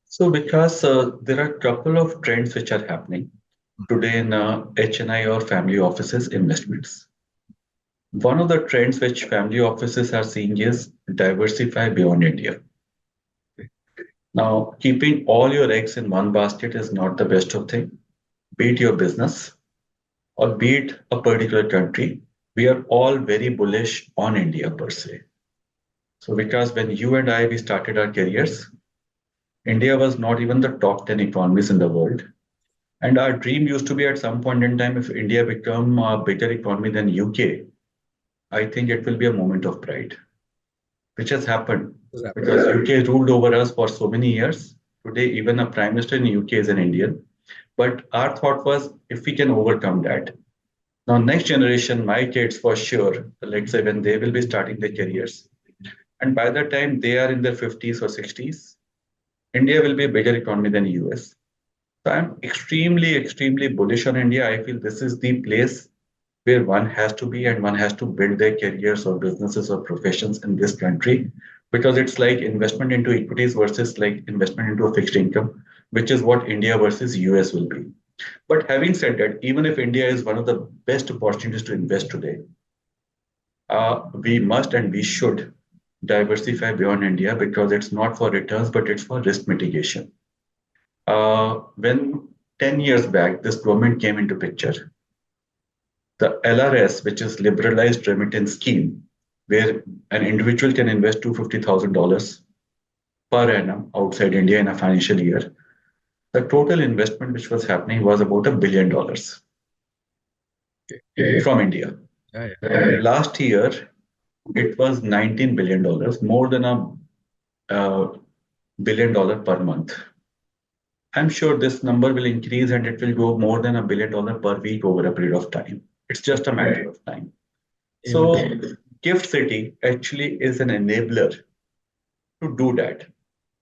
So because there are a couple of trends which are happening today in HNI or family offices investments. One of the trends which family offices are seeing is diversify beyond India. Now, keeping all your eggs in one basket is not the best of thing. Be it your business or be it a particular country, we are all very bullish on India per se. So because when you and I, we started our careers, India was not even the top 10 economies in the world. And our dream used to be at some point in time, if India become a bigger economy than UK, I think it will be a moment of pride, which has happened because UK ruled over us for so many years. Today, even a prime minister in UK is an Indian. But our thought was, if we can overcome that. Now, next generation, my kids for sure, let's say when they will be starting their careers, and by the time they are in their 50s or 60s, India will be a bigger economy than US. So I'm extremely bullish on India. I feel this is the place where one has to be and one has to build their careers or businesses or professions in this country because it's like investment into equities versus like investment into a fixed income, which is what India versus US will be. But having said that, even if India is one of the best opportunities to invest today, we must and we should diversify beyond India because it's not for returns, but it's for risk mitigation. When 10 years back, this government came into picture, the LRS, which is liberalized remittance scheme, where an individual can invest $250,000 per annum outside India in a financial year, the total investment which was happening was about $1 billion from India. Last year, it was $19 billion, more than $1 billion per month. I'm sure this number will increase and it will go more than $1 billion per week over a period of time. It's just a matter of time. So Gift City actually is an enabler to do that.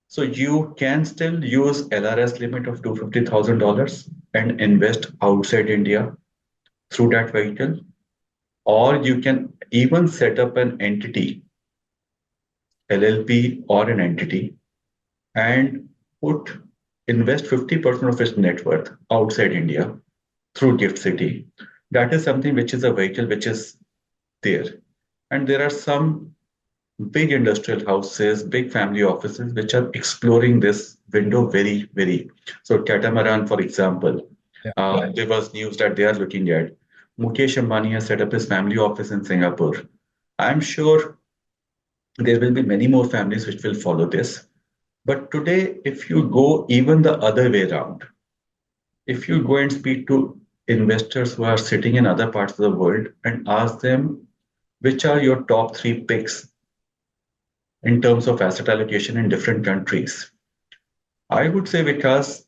So you can still use LRS limit of $250,000 and invest outside India through that vehicle, or you can even set up an entity, LLP or an entity, and invest 50% of its net worth outside India through Gift City. That is something which is a vehicle which is there. And there are some big industrial houses, big family offices, which are exploring this window very. So Catamaran, for example, there was news that they are looking at. Mukesh Ambani has set up his family office in Singapore. I'm sure there will be many more families which will follow this. But today, if you go even the other way around, if you go and speak to investors who are sitting in other parts of the world and ask them, which are your top 3 picks in terms of asset allocation in different countries? I would say because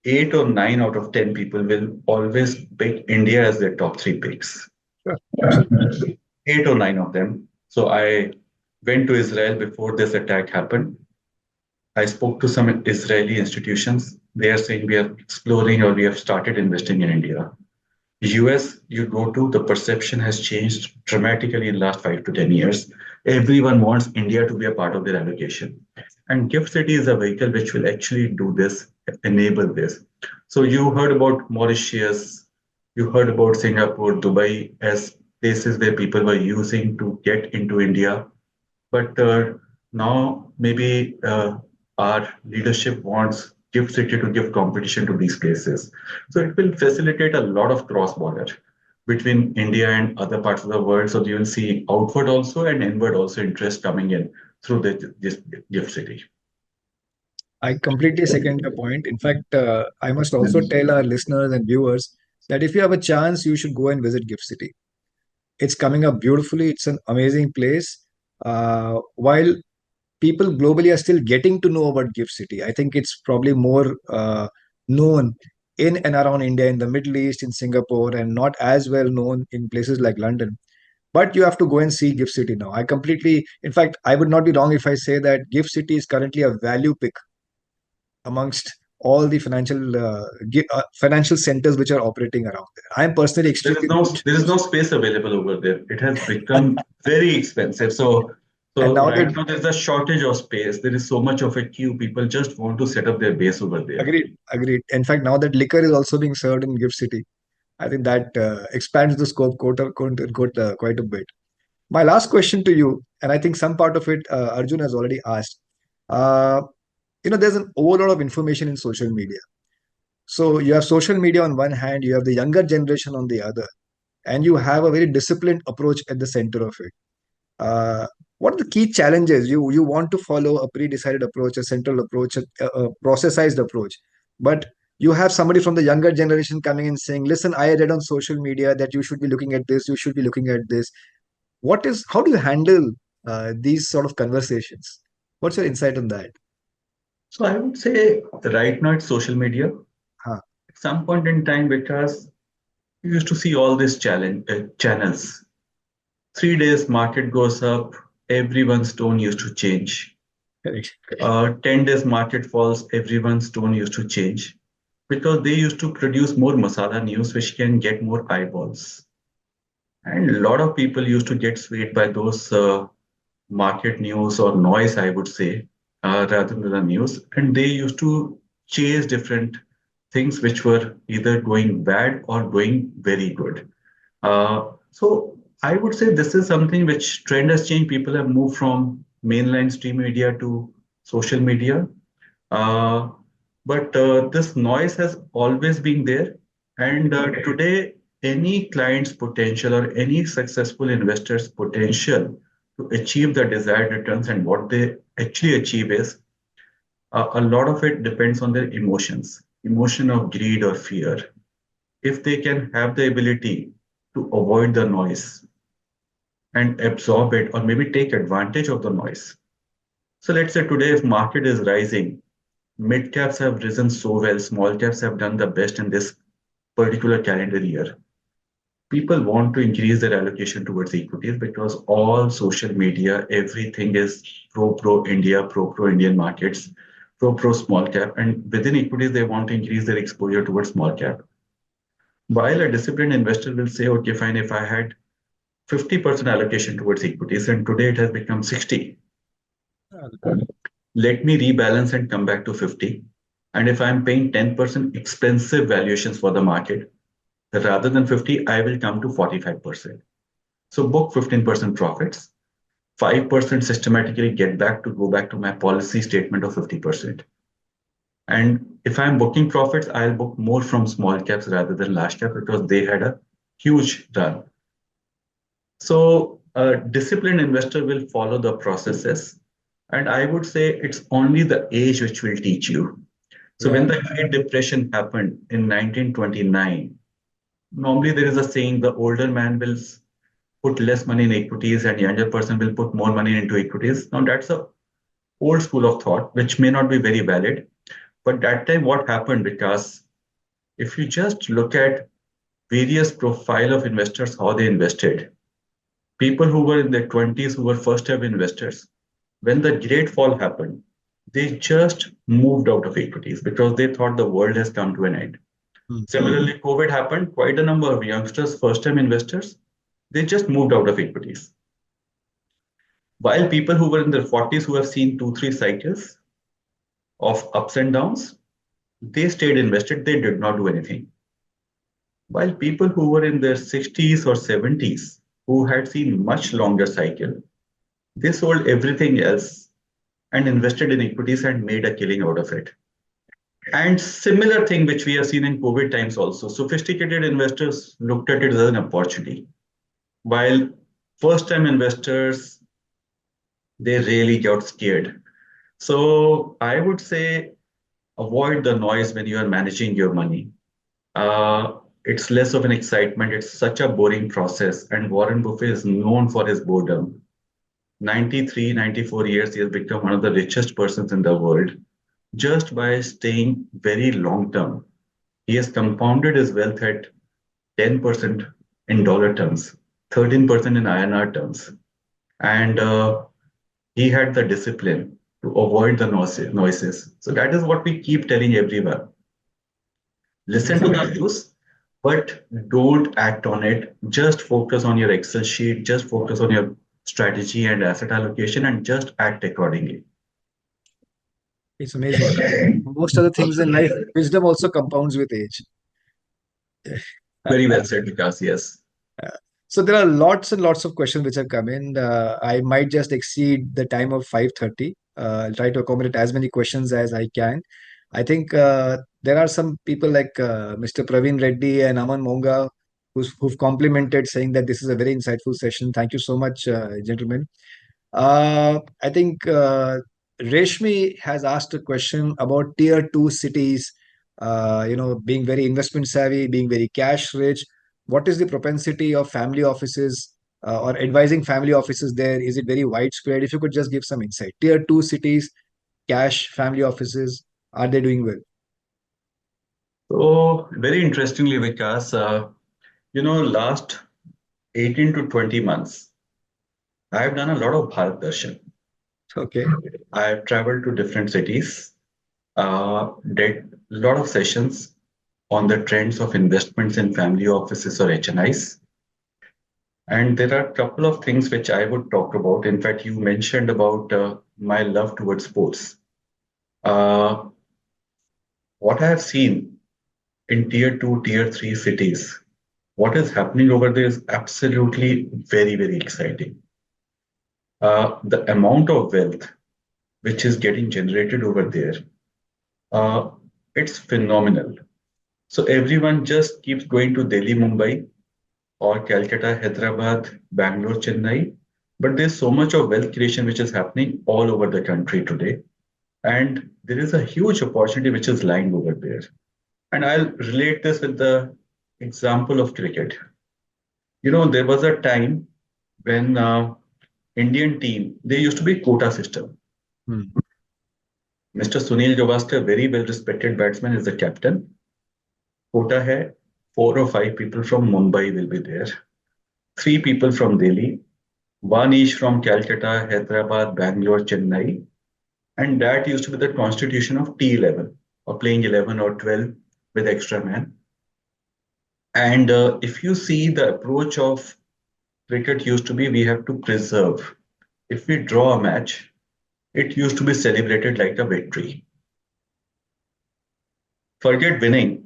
8 or 9 out of 10 people will always pick India as their top 3 picks. 8 or 9 of them. So I went to Israel before this attack happened. I spoke to some Israeli institutions. They are saying we are exploring or we have started investing in India. US, you go to, the perception has changed dramatically in the last 5 to 10 years. Everyone wants India to be a part of their allocation. And Gift City is a vehicle which will actually do this, enable this. So you heard about Mauritius, you heard about Singapore, Dubai as places where people were using to get into India. But now maybe our leadership wants Gift City to give competition to these places. So it will facilitate a lot of cross-border between India and other parts of the world. So you will see outward also and inward also interest coming in through this Gift City. I completely second your point. In fact, I must also tell our listeners and viewers that if you have a chance, you should go and visit Gift City. It's coming up beautifully. It's an amazing place. While people globally are still getting to know about Gift City, I think it's probably more known in and around India, in the Middle East, in Singapore, and not as well known in places like London. But you have to go and see Gift City now. In fact, I would not be wrong if I say that Gift City is currently a value pick amongst all the financial centers which are operating around there. I am personally extremely there is no space available over there. It has become very expensive. So and now right that now there's a shortage of space. There is so much of a queue. People just want to set up their base over there. agreed. In fact, now that liquor is also being served in Gift City, I think that expands the scope quite a bit. My last question to you, and I think some part of it Arjun has already asked. Uh, there's an overload of information in social media. So you have social media on one hand, you have the younger generation on the other, and you have a very disciplined approach at the center of it. Uh, what are the key challenges? You want to follow a pre-decided approach, a central approach, a processized approach, but you have somebody from the younger generation coming and saying, "Listen, I read on social media that you should be looking at this, you should be looking at this." How do you handle these sort of conversations? What's your insight on that? So I would say right now it's social media. Huh. At some point in time, because you used to see all these channels. 3 days market goes up, everyone's tone used to change. Correct. 10 days market falls, everyone's tone used to change because they used to produce more masala news which can get more eyeballs. And a lot of people used to get swayed by those market news or noise, I would say, rather than the news. And they used to chase different things which were either going bad or going very good. So I would say this is something which trend has changed. People have moved from mainline stream media to social media. Uh, but this noise has always been there. And today, any client's potential or any successful investor's potential to achieve the desired returns and what they actually achieve is a lot of it depends on their emotions, emotion of greed or fear. If they can have the ability to avoid the noise and absorb it or maybe take advantage of the noise. So let's say today if market is rising, mid caps have risen so well, small caps have done the best in this particular calendar year. People want to increase their allocation towards equities because all social media, everything is pro India, pro Indian markets, pro small cap, and within equities they want to increase their exposure towards small cap. While a disciplined investor will say, okay, fine, if I had 50% allocation towards equities and today it has become 60, let me rebalance and come back to 50. And if I'm paying 10% expensive valuations for the market, rather than 50, I will come to 45%. So book 15% profits, 5% systematically go back to my policy statement of 50%. And if I'm booking profits, I'll book more from small caps rather than large cap because they had a huge run. So a disciplined investor will follow the processes. And I would say it's only the age which will teach you. So when the Great Depression happened in 1929, normally there is a saying, the older man will put less money in equities and younger person will put more money into equities. Now that's a old school of thought, which may not be very valid. But that time what happened, because if you just look at various profile of investors, how they invested, people who were in their 20s, who were first time investors, when the great fall happened, they just moved out of equities because they thought the world has come to an end. Similarly, COVID happened, quite a number of youngsters, first time investors, they just moved out of equities. While people who were in their 40s, who have seen 2, 3 cycles of ups and downs, they stayed invested, they did not do anything. While people who were in their 60s or 70s, who had seen much longer cycle, they sold everything else and invested in equities and made a killing out of it. And similar thing which we have seen in COVID times also, sophisticated investors looked at it as an opportunity, while first-time investors, they really got scared. So I would say avoid the noise when you are managing your money. It's less of an excitement. It's such a boring process. And Warren Buffett is known for his boredom. 93, 94 years, he has become one of the richest persons in the world just by staying very long term. He has compounded his wealth at 10% in dollar terms, 13% in INR terms. And he had the discipline to avoid the noises. So that is what we keep telling everyone. Listen to the news, but don't act on it. Just focus on your Excel sheet, just focus on your strategy and asset allocation, and just act accordingly. It's amazing. Most of the things in life, wisdom also compounds with age. Very well said, Vikas. Yes. So there are lots and lots of questions which have come in. I might just exceed the time of 5:30. I'll try to accommodate as many questions as I can. I think there are some people like Mr. Praveen Reddy and Aman Monga who've complimented, saying that this is a very insightful session. Thank you so much, gentlemen. I think Reshmi has asked a question about tier two cities, being very investment savvy, being very cash rich. What is the propensity of family offices or advising family offices there? Is it very widespread? If you could just give some insight. Tier two cities, cash, family offices, are they doing well? So, very interestingly, Vikas, last 18 to 20 months, I've done a lot of Bharat Darshan. Okay. I've traveled to different cities, did a lot of sessions on the trends of investments in family offices or HNIs. And there are a couple of things which I would talk about. In fact, you mentioned about my love towards sports. What I have seen in tier two, tier three cities, what is happening over there is absolutely very, very exciting. The amount of wealth which is getting generated over there, it's phenomenal. So everyone just keeps going to Delhi, Mumbai, or Calcutta, Hyderabad, Bangalore, Chennai. But there's so much of wealth creation which is happening all over the country today. And there is a huge opportunity which is lying over there. And I'll relate this with the example of cricket. There was a time when Indian team, there used to be quota system. Mr. Sunil Gavaskar, very well respected batsman, is the captain. Quota hai, 4 or 5 people from Mumbai will be there, 3 people from Delhi, 1 each from Calcutta, Hyderabad, Bangalore, Chennai. And that used to be the constitution of T11, or playing 11 or 12 with extra man. And if you see, the approach of cricket used to be, we have to preserve. If we draw a match, it used to be celebrated like a victory. Forget winning.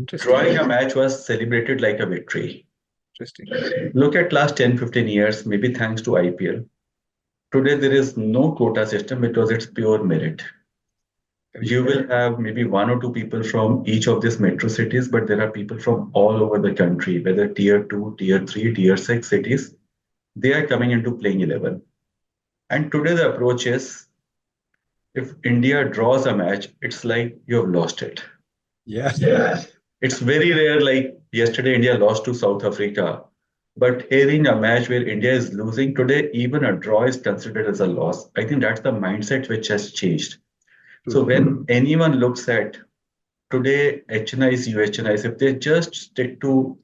Drawing a match was celebrated like a victory. Interesting. Look at last 10, 15 years, maybe thanks to IPL. Today, there is no quota system because it's pure merit. You will have maybe 1 or 2 people from each of these metro cities, but there are people from all over the country, whether tier 2, tier 3, tier 6 cities. They are coming into playing 11. And today the approach is, if India draws a match, it's like you have lost it. Yeah. It's very rare, like yesterday India lost to South Africa. But hearing a match where India is losing today, even a draw is considered as a loss. I think that's the mindset which has changed. So when anyone looks at today, HNIs, UHNIs, if they just stick to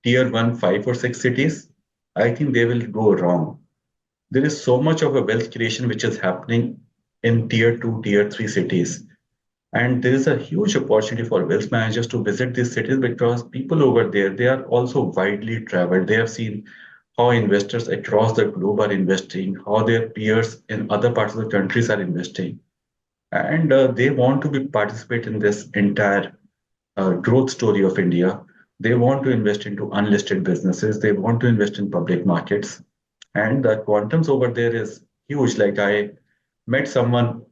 tier 1, 5 or 6 cities, I think they will go wrong. There is so much of a wealth creation which is happening in tier 2, tier 3 cities. And there is a huge opportunity for wealth managers to visit these cities because people over there, they are also widely traveled. They have seen how investors across the globe are investing, how their peers in other parts of the countries are investing. And they want to participate in this entire growth story of India. They want to invest into unlisted businesses. They want to invest in public markets. And the quantums over there is huge. Like I met someone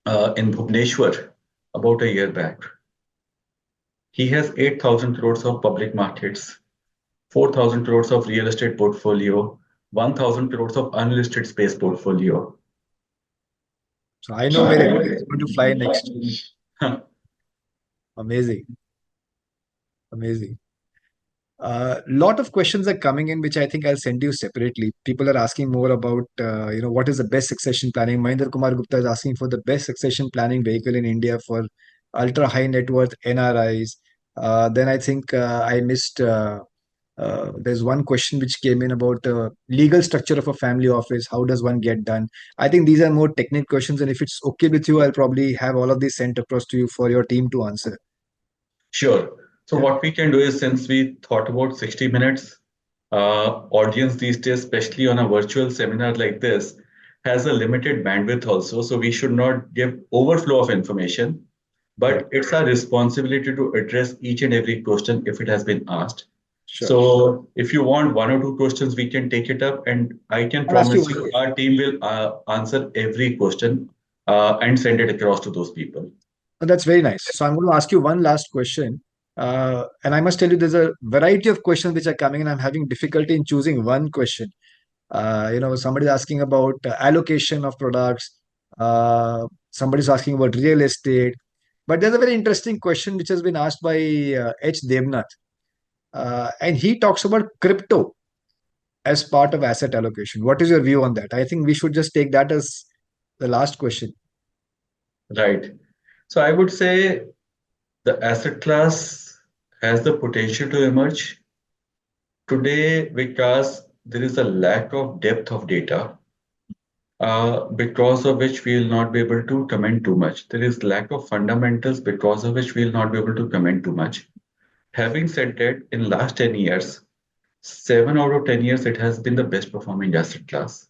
in Bhubaneswar about a year back. He has 8,000 crores of public markets, 4,000 crores of real estate portfolio, 1,000 crores of unlisted space portfolio. So I know where it's going to fly next. Amazing. Amazing. Lot of questions are coming in, which I think I'll send you separately. People are asking more about, what is the best succession planning. Mahendra Kumar Gupta is asking for the best succession planning vehicle in India for ultra high net worth NRIs. Then I think I missed. There's one question which came in about legal structure of a family office. How does one get done? I think these are more technical questions, and if it's okay with you, I'll probably have all of these sent across to you for your team to answer. Sure. So Yeah. what we can do is, since we thought about 60 minutes, audience these days, especially on a virtual seminar like this, has a limited bandwidth also. So we should not give overflow of information, Right. but it's our responsibility to address each and every question if it has been asked. Sure. So if you want one or two questions, we can take it up, and I can I'll ask you promise one you question. our team will answer every question and send it across to those people. Oh, that's very nice. So I'm going to ask you one last question. And I must tell you, there's a variety of questions which are coming, and I'm having difficulty in choosing one question. Somebody's asking about allocation of products. Somebody's asking about real estate. But there's a very interesting question which has been asked by 𝐬𝐻𝐿𝐴. And he talks about crypto as part of asset allocation. What is your view on that? I think we should just take that as the last question. Right. So I would say the asset class has the potential to emerge. Today, because there is a lack of depth of data, because of which we will not be able to comment too much. There is lack of fundamentals because of which we will not be able to comment too much. Having said that, in last 10 years, 7 out of 10 years, it has been the best performing asset class.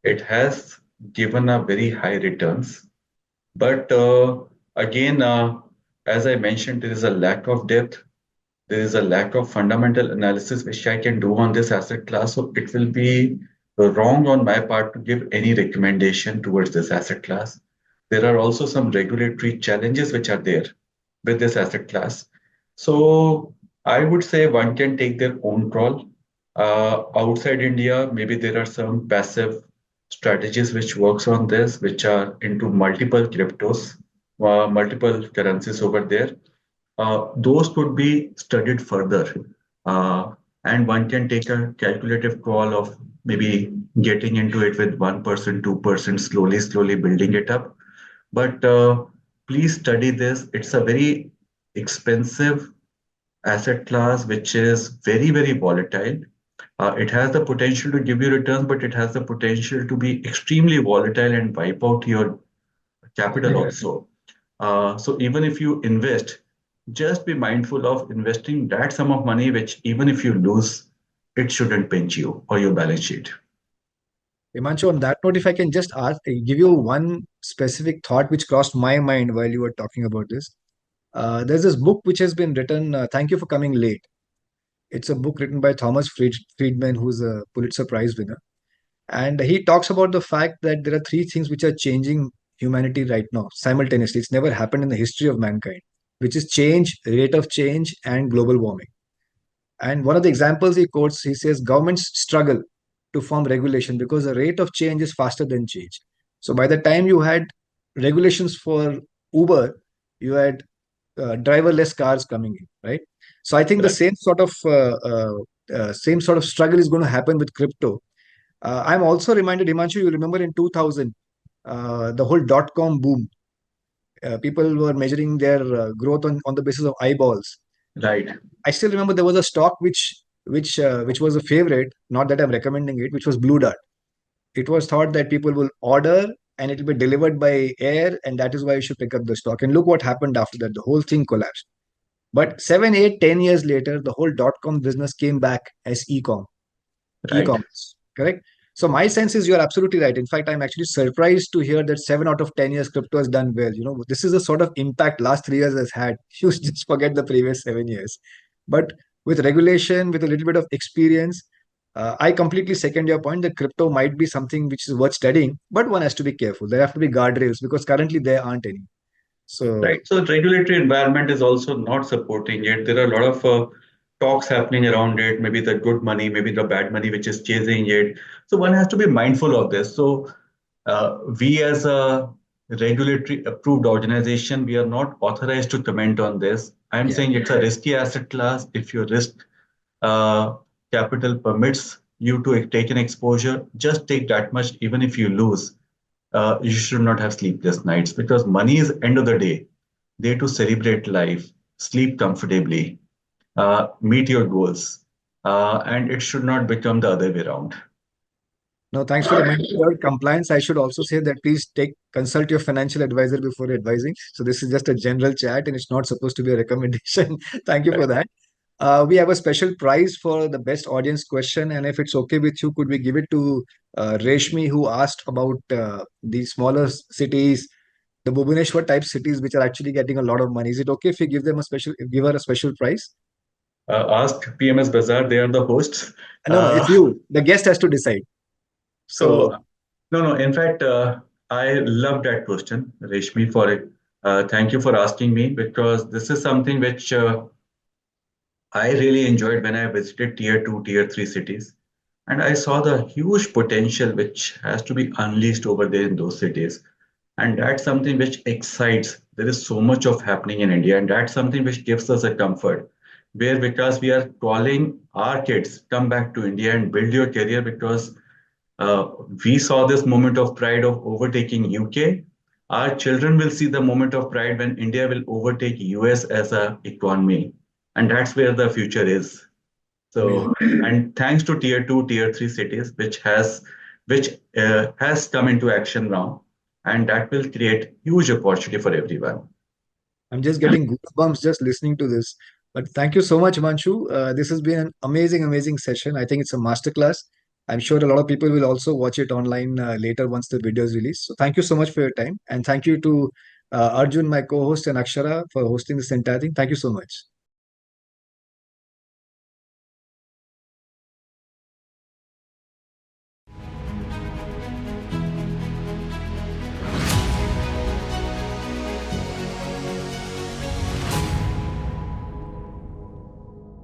It has given a very high returns. But again, as I mentioned, there is a lack of depth. There is a lack of fundamental analysis which I can do on this asset class. So it will be wrong on my part to give any recommendation towards this asset class. There are also some regulatory challenges which are there with this asset class. So I would say one can take their own call. Outside India, maybe there are some passive strategies which works on this, which are into multiple cryptos, multiple currencies over there. Those could be studied further. Uh, and one can take a calculative call of maybe getting into it with 1%, 2%, slowly building it up. But please study this. It's a very expensive asset class, which is very volatile. It has the potential to give you returns, but it has the potential to be extremely volatile and wipe out your capital also. So even if you invest, just be mindful of investing that sum of money, which even if you lose, it shouldn't pinch you or your balance sheet. Himanshu, on that note, if I can just give you one specific thought which crossed my mind while you were talking about this. There's this book which has been written. Thank you for coming late. It's a book written by Thomas Friedman, who's a Pulitzer Prize winner. And he talks about the fact that there are three things which are changing humanity right now simultaneously. It's never happened in the history of mankind, which is change, rate of change, and global warming. And one of the examples he quotes, he says governments struggle to form regulation because the rate of change is faster than change. So by the time you had regulations for Uber, you had driverless cars coming in, right? So I think the Right. same sort of struggle is going to happen with crypto. I'm also reminded, Himanshu, you remember in 2000, the whole dot-com boom. People were measuring their growth on the basis of eyeballs. Right. I still remember there was a stock which was a favorite, not that I'm recommending it, which was Blue Dart. It was thought that people will order and it will be delivered by air, and that is why you should pick up the stock. And look what happened after that. The whole thing collapsed. But 7, 8, 10 years later, the whole dot-com business came back as Right. e-commerce, correct? So my sense is you're absolutely right. In fact, I'm actually surprised to hear that 7 out of 10 years crypto has done well. This is the sort of impact last 3 years has had. You just forget the previous 7 years. But with regulation, with a little bit of experience, I completely second your point that crypto might be something which is worth studying, but one has to be careful. There have to be guardrails because currently there aren't any. So Right. So the regulatory environment is also not supporting it. There are a lot of talks happening around it, maybe the good money, maybe the bad money, which is chasing it. So one has to be mindful of this. So we as a regulatory approved organization, we are not authorized to comment on this. I'm yeah, saying it's a risky asset class. If you risk capital permits you to take an exposure, just take that much, even if you lose. You should not have sleepless nights because money is end of the day. There to celebrate life, sleep comfortably, meet your goals, and it should not become the other way around. No, thanks for the mention about compliance. I should also say that please consult your financial advisor before advising. So this is just a general chat and it's not supposed to be a recommendation. Thank you for that. We have a special prize for the best audience question, and if it's okay with you, could we give it to Reshmi, who asked about the smaller cities, the Bhubaneswar type cities, which are actually getting a lot of money. Is it okay if we give her a special prize? Ask PMS Bazaar, they are the hosts. No, no, it's you. The guest has to decide. So, So no, in fact, I love that question, Reshmi, for it. Thank you for asking me because this is something which I really enjoyed when I visited tier two, tier three cities. And I saw the huge potential which has to be unleashed over there in those cities. And that's something which excites. There is so much of happening in India, and that's something which gives us a comfort. Where because we are calling our kids, come back to India and build your career because uh, we saw this moment of pride of overtaking UK. Our children will see the moment of pride when India will overtake US as a economy, and that's where the future is. amazing. So, and thanks to tier two, tier three cities, which has come into action now, and that will create huge opportunity for everyone. I'm just getting goosebumps just listening to this. But thank you so much, Manshu. This has been an amazing, amazing session. I think it's a masterclass. I'm sure a lot of people will also watch it online later once the video is released. So thank you so much for your time. And thank you to Arjun, my co-host, and Akshara for hosting this entire thing. Thank you so much.